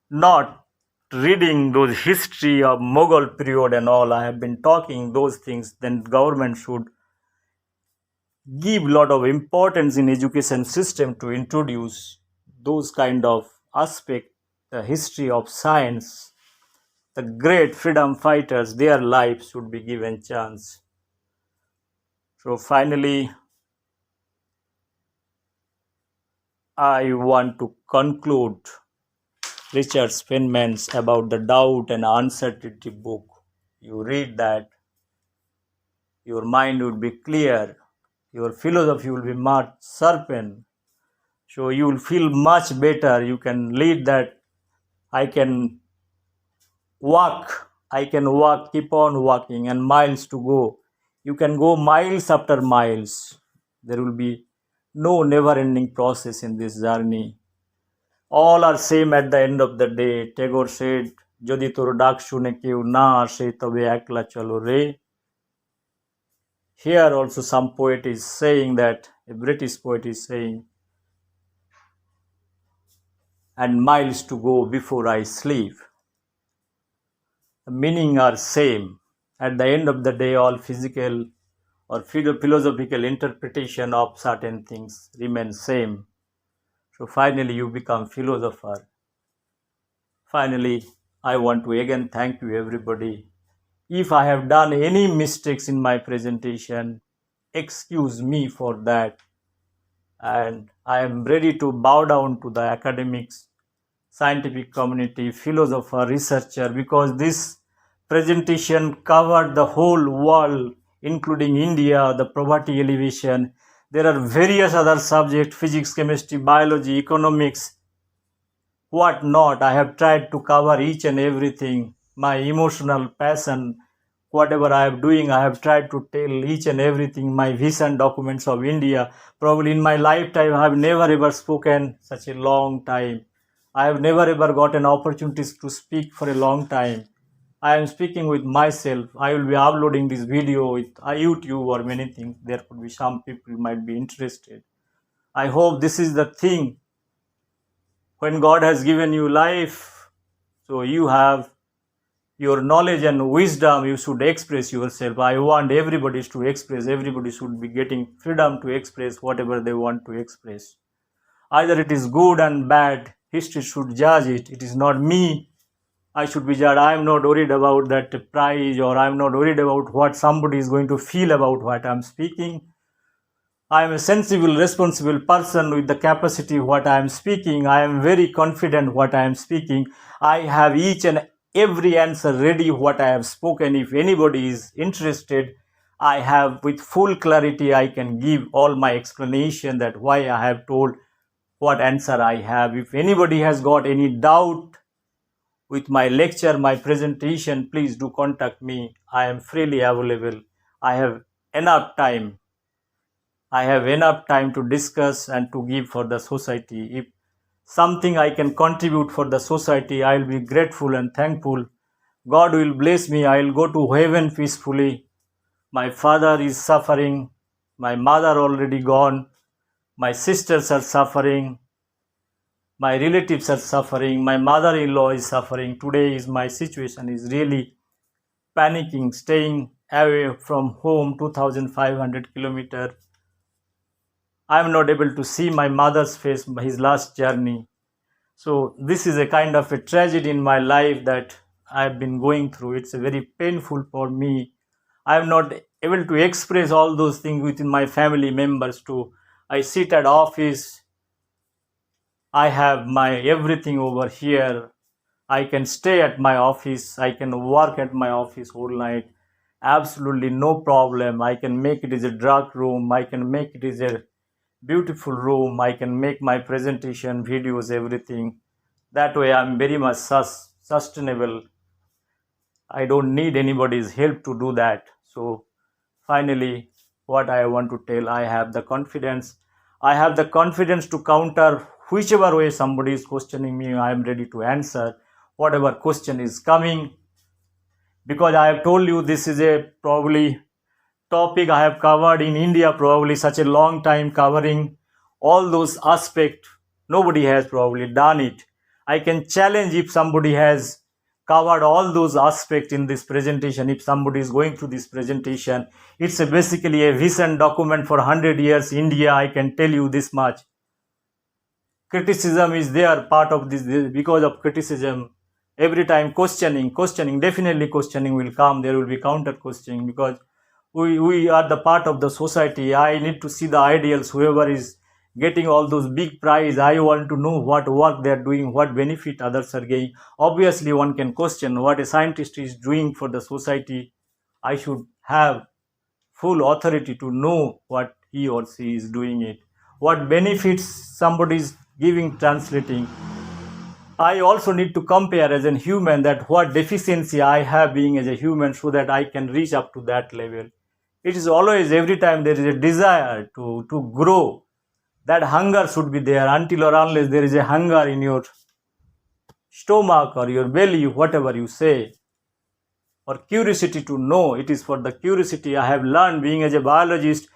not reading those history of Mughal period and all. I have been talking those things. Then government should give lot of importance in education system to introduce those kind of aspect, the history of science, the great freedom fighters, their lives should be given chance. So finally, I want to conclude Richard Feynman's about the doubt and uncertainty book. You read that, your mind would be clear, your philosophy will be much sharpened. So you will feel much better. You can lead that I can walk, keep on walking, and miles to go. You can go miles after miles. There will be no never ending process in this journey. All are same at the end of the day. Tagore said, Jodi tor ডাক শুনে কেউ না আসে তবে একলা চলো রে. Here also some poet is saying that, a British poet is saying, and miles to go before I sleep. The meaning are same. At the end of the day, all physical or philosophical interpretation of certain things remain same. So finally you become philosopher. Finally, I want to again thank you everybody. If I have done any mistakes in my presentation, excuse me for that. And I am ready to bow down to the academics, scientific community, philosopher, researcher, because this presentation covered the whole world, including India, the poverty elevation. There are various other subjects, physics, chemistry, biology, economics, what not. I have tried to cover each and everything. My emotional passion, whatever I am doing, I have tried to tell each and everything. My vision documents of India. Probably in my lifetime, I have never ever spoken such a long time. I have never ever gotten opportunities to speak for a long time. I am speaking with myself. I will be uploading this video with YouTube or many things. There could be some people might be interested. I hope this is the thing. When God has given you life, so you have your knowledge and wisdom, you should express yourself. I want everybody to express. Everybody should be getting freedom to express whatever they want to express. Either it is good and bad, history should judge it. It is not me. I should be judged. I am not worried about that prize, or I am not worried about what somebody is going to feel about what I am speaking. I am a sensible, responsible person with the capacity of what I am speaking. I am very confident what I am speaking. I have each and every answer ready what I have spoken. If anybody is interested, I have with full clarity, I can give all my explanation that why I have told what answer I have. If anybody has got any doubt with my lecture, my presentation, please do contact me. I am freely available. I have enough time. I have enough time to discuss and to give for the society. If something I can contribute for the society, I will be grateful and thankful. God will bless me. I will go to heaven peacefully. My father is suffering. My mother already gone. My sisters are suffering. My relatives are suffering. My mother-in-law is suffering. Today is my situation is really panicking, staying away from home 2,500 kilometers. I am not able to see my mother's face, his last journey. So this is a kind of a tragedy in my life that I have been going through. It's a very painful for me. I am not able to express all those things within my family members too. I sit at office. I have my everything over here. I can stay at my office. I can work at my office all night. Absolutely no problem. I can make it as a dark room. I can make it as a beautiful room. I can make my presentation, videos, everything. That way I'm very much sustainable. I don't need anybody's help to do that. So finally, what I want to tell, I have the confidence. I have the confidence to counter whichever way somebody is questioning me. I am ready to answer whatever question is coming, because I have told you this is a probably topic I have covered in India probably such a long time, covering all those aspects. Nobody has probably done it. I can challenge if somebody has covered all those aspects in this presentation. If somebody is going through this presentation, it's basically a vision document for 100 years India. I can tell you this much. Criticism is there, part of this, because of criticism. Every time questioning, definitely questioning will come. There will be counter questioning, because we are the part of the society. I need to see the ideals. Whoever is getting all those big prize, I want to know what work they are doing, what benefit others are getting. Obviously one can question what a scientist is doing for the society. I should have full authority to know what he or she is doing it, what benefits somebody is giving, translating. I also need to compare as a human that what deficiency I have being as a human, so that I can reach up to that level. It is always, every time there is a desire to grow, that hunger should be there. Until or unless there is a hunger in your stomach or your belly, whatever you say, or curiosity to know, it is for the curiosity. I have learned, being as a biologist,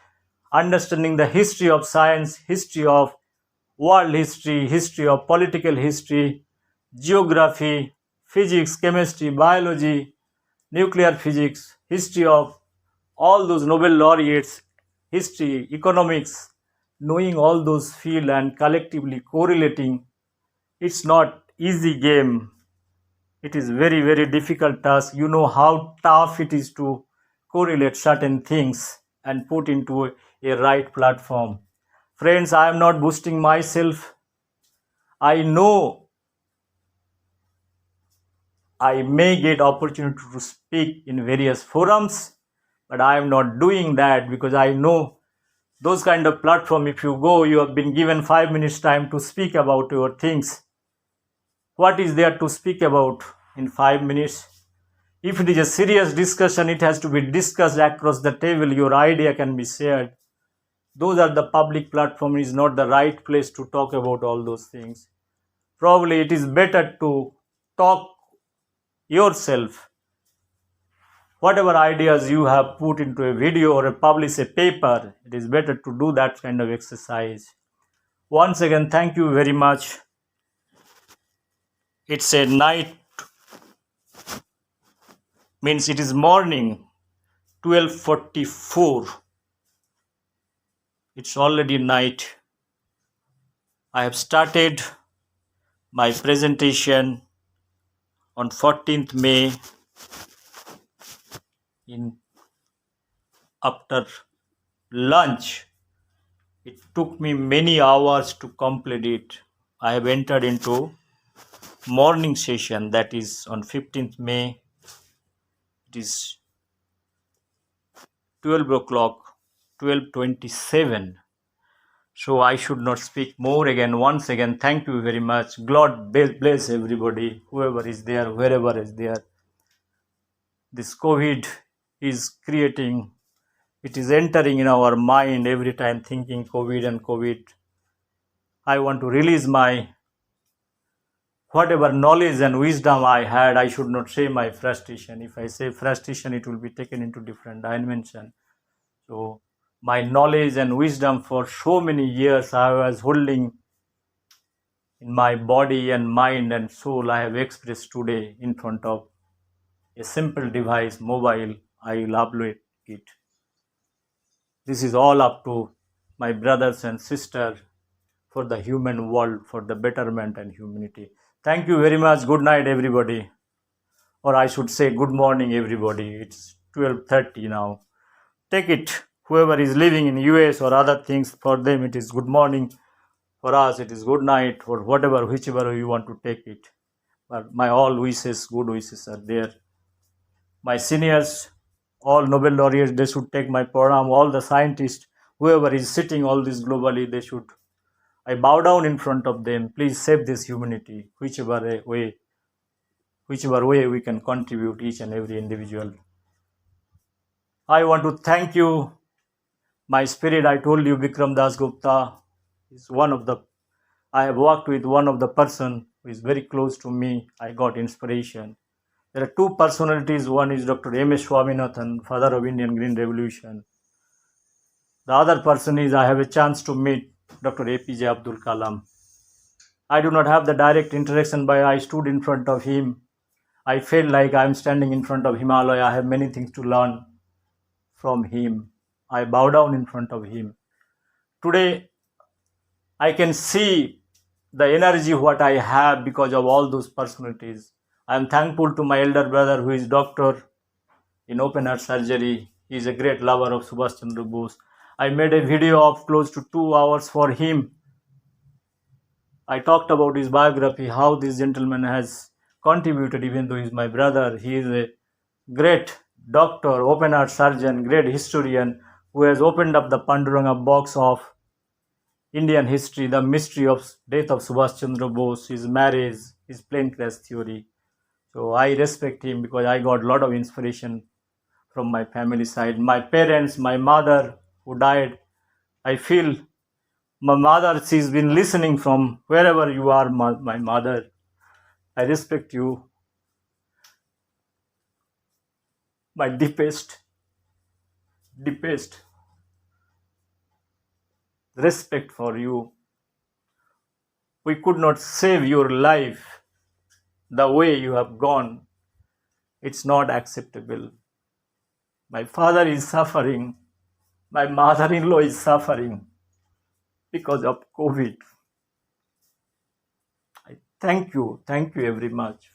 understanding the history of science, history of world history, history of political history, geography, physics, chemistry, biology, nuclear physics, history of all those Nobel laureates, history, economics, knowing all those fields and collectively correlating. It's not easy game. It is very, very difficult task. You know how tough it is to correlate certain things and put into a right platform. Friends, I am not boosting myself. I know I may get opportunity to speak in various forums, but I am not doing that, because I know those kind of platform, if you go, you have been given 5 minutes time to speak about your things. What is there to speak about in 5 minutes? If it is a serious discussion, it has to be discussed across the table. Your idea can be shared. Those are the public platform, is not the right place to talk about all those things. Probably it is better to talk yourself. Whatever ideas you have put into a video or publish a paper, it is better to do that kind of exercise. Once again, thank you very much. It's a night, means it is morning, 12:44. It's already night. I have started my presentation on 14th May in after lunch. It took me many hours to complete it. I have entered into morning session, that is on 15th May. It is 12 o'clock, 12:27. So I should not speak more. Again, once again, thank you very much. God bless everybody, whoever is there, wherever is there. This COVID is creating, it is entering in our mind every time, thinking COVID and COVID. I want to release my whatever knowledge and wisdom I had. I should not say my frustration. If I say frustration, it will be taken into different dimension. So my knowledge and wisdom for so many years I was holding in my body and mind and soul, I have expressed today in front of a simple device, mobile. I will upload it. This is all up to my brothers and sisters, for the human world, for the betterment and humanity. Thank you very much. Good night, everybody. Or I should say good morning, everybody. It's 12:30 now. Take it. Whoever is living in US or other things, for them it is good morning. For us it is good night, or whatever, whichever you want to take it. But my all wishes, good wishes are there. My seniors, all Nobel laureates, they should take my program. All the scientists, whoever is sitting all this globally, they should. I bow down in front of them. Please save this humanity, whichever way we can contribute, each and every individual. I want to thank you, my spirit. I told you, Vikram Das Gupta is one of the. I have worked with one of the person who is very close to me. I got inspiration. There are two personalities. One is Dr. M.S. Swaminathan, father of Indian Green Revolution. The other person is I have a chance to meet Dr. APJ Abdul Kalam. I do not have the direct interaction, but I stood in front of him. I felt like I am standing in front of Himalaya. I have many things to learn from him. I bow down in front of him. Today, I can see the energy what I have because of all those personalities. I am thankful to my elder brother who is doctor in open heart surgery. He is a great lover of Subhash Chandra Bose. I made a video of close to 2 hours for him. I talked about his biography, how this gentleman has contributed, even though he is my brother. He is a great doctor, open heart surgeon, great historian who has opened up the Panduranga box of Indian history, the mystery of death of Subhash Chandra Bose, his marriage, his plane crash theory. So I respect him because I got a lot of inspiration from my family side. My parents, my mother who died, I feel my mother, she's been listening from wherever you are, my mother. I respect you. My deepest respect for you. We could not save your life the way you have gone. It's not acceptable. My father is suffering. My mother-in-law is suffering because of COVID. I thank you very much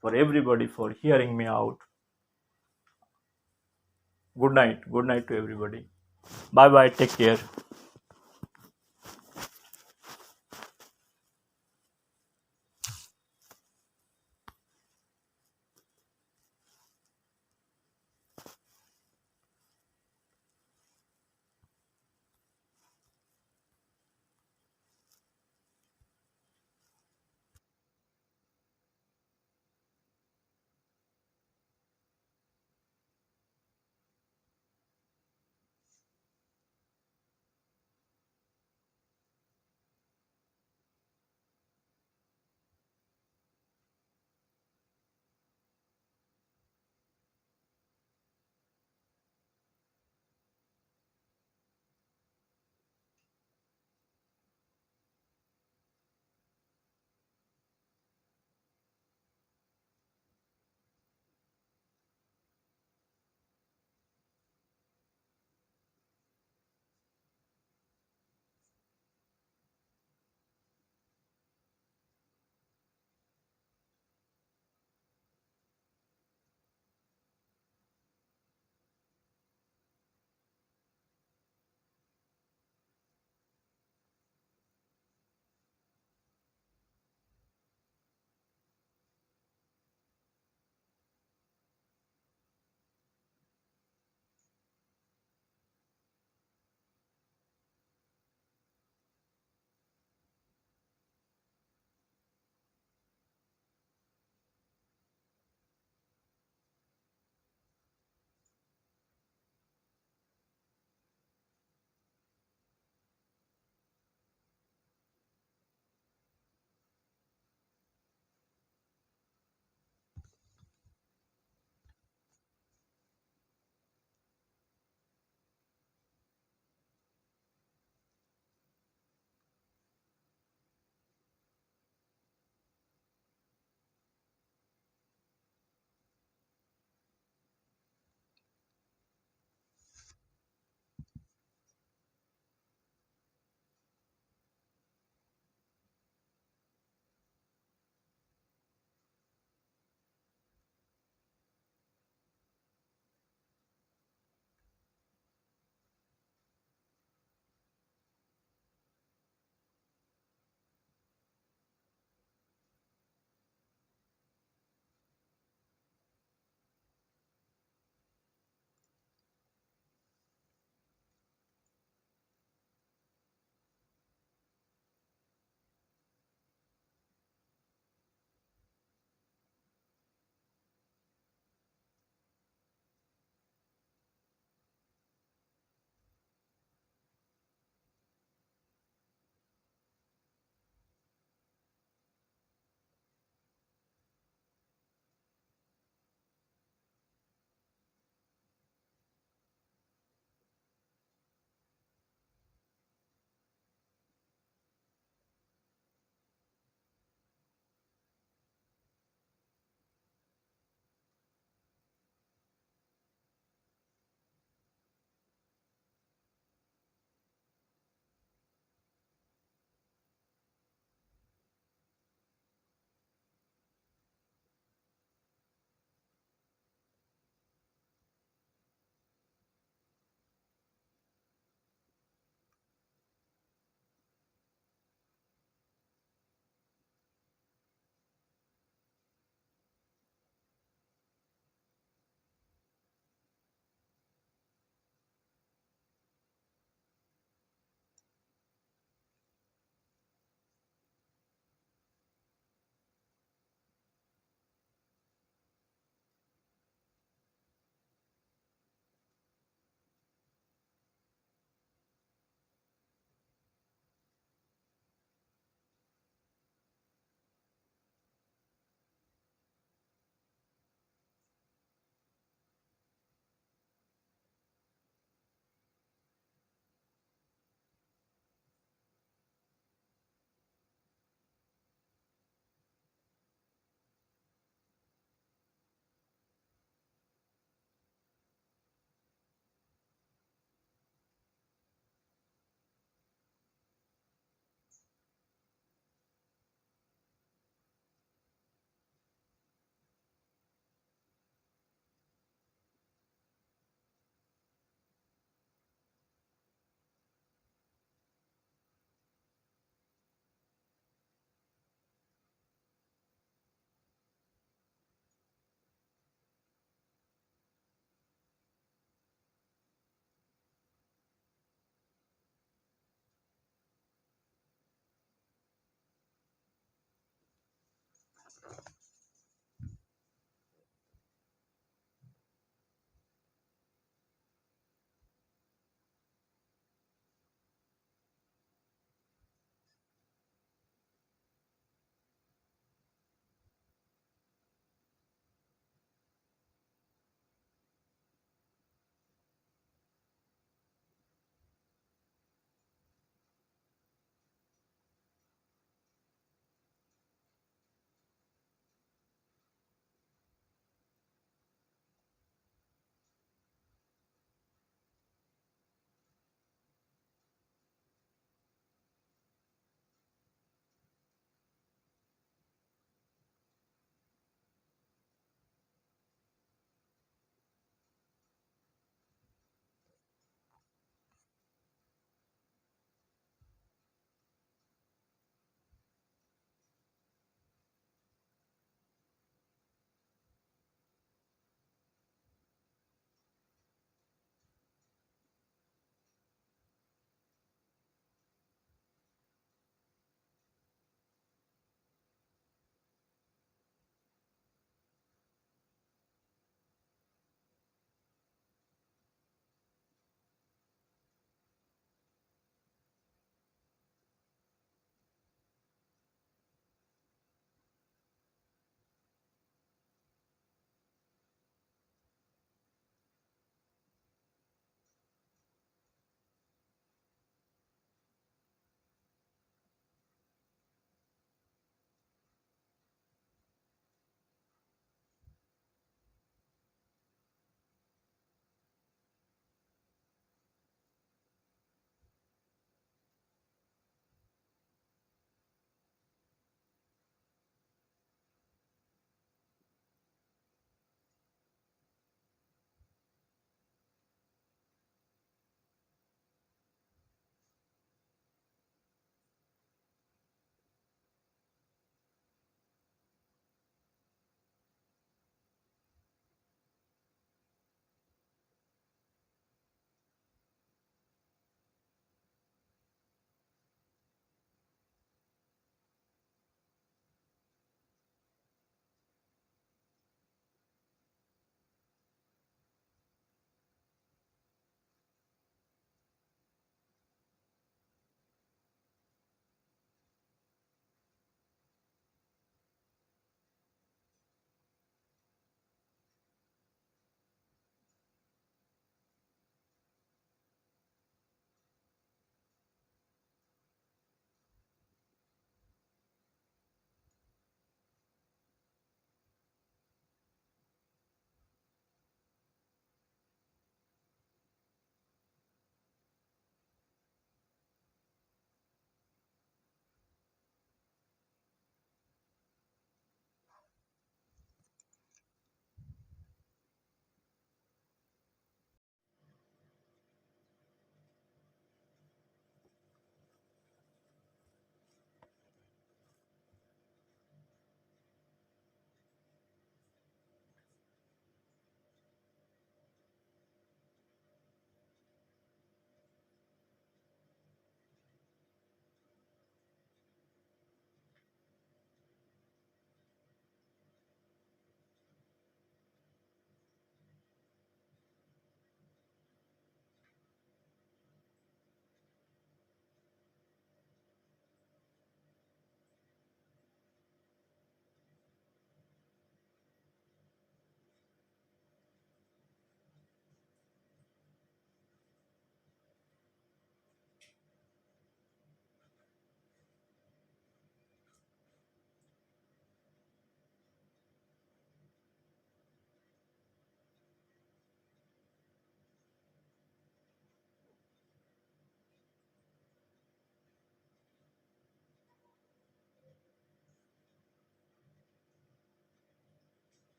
for everybody for hearing me out. Good night to everybody. Bye bye, take care.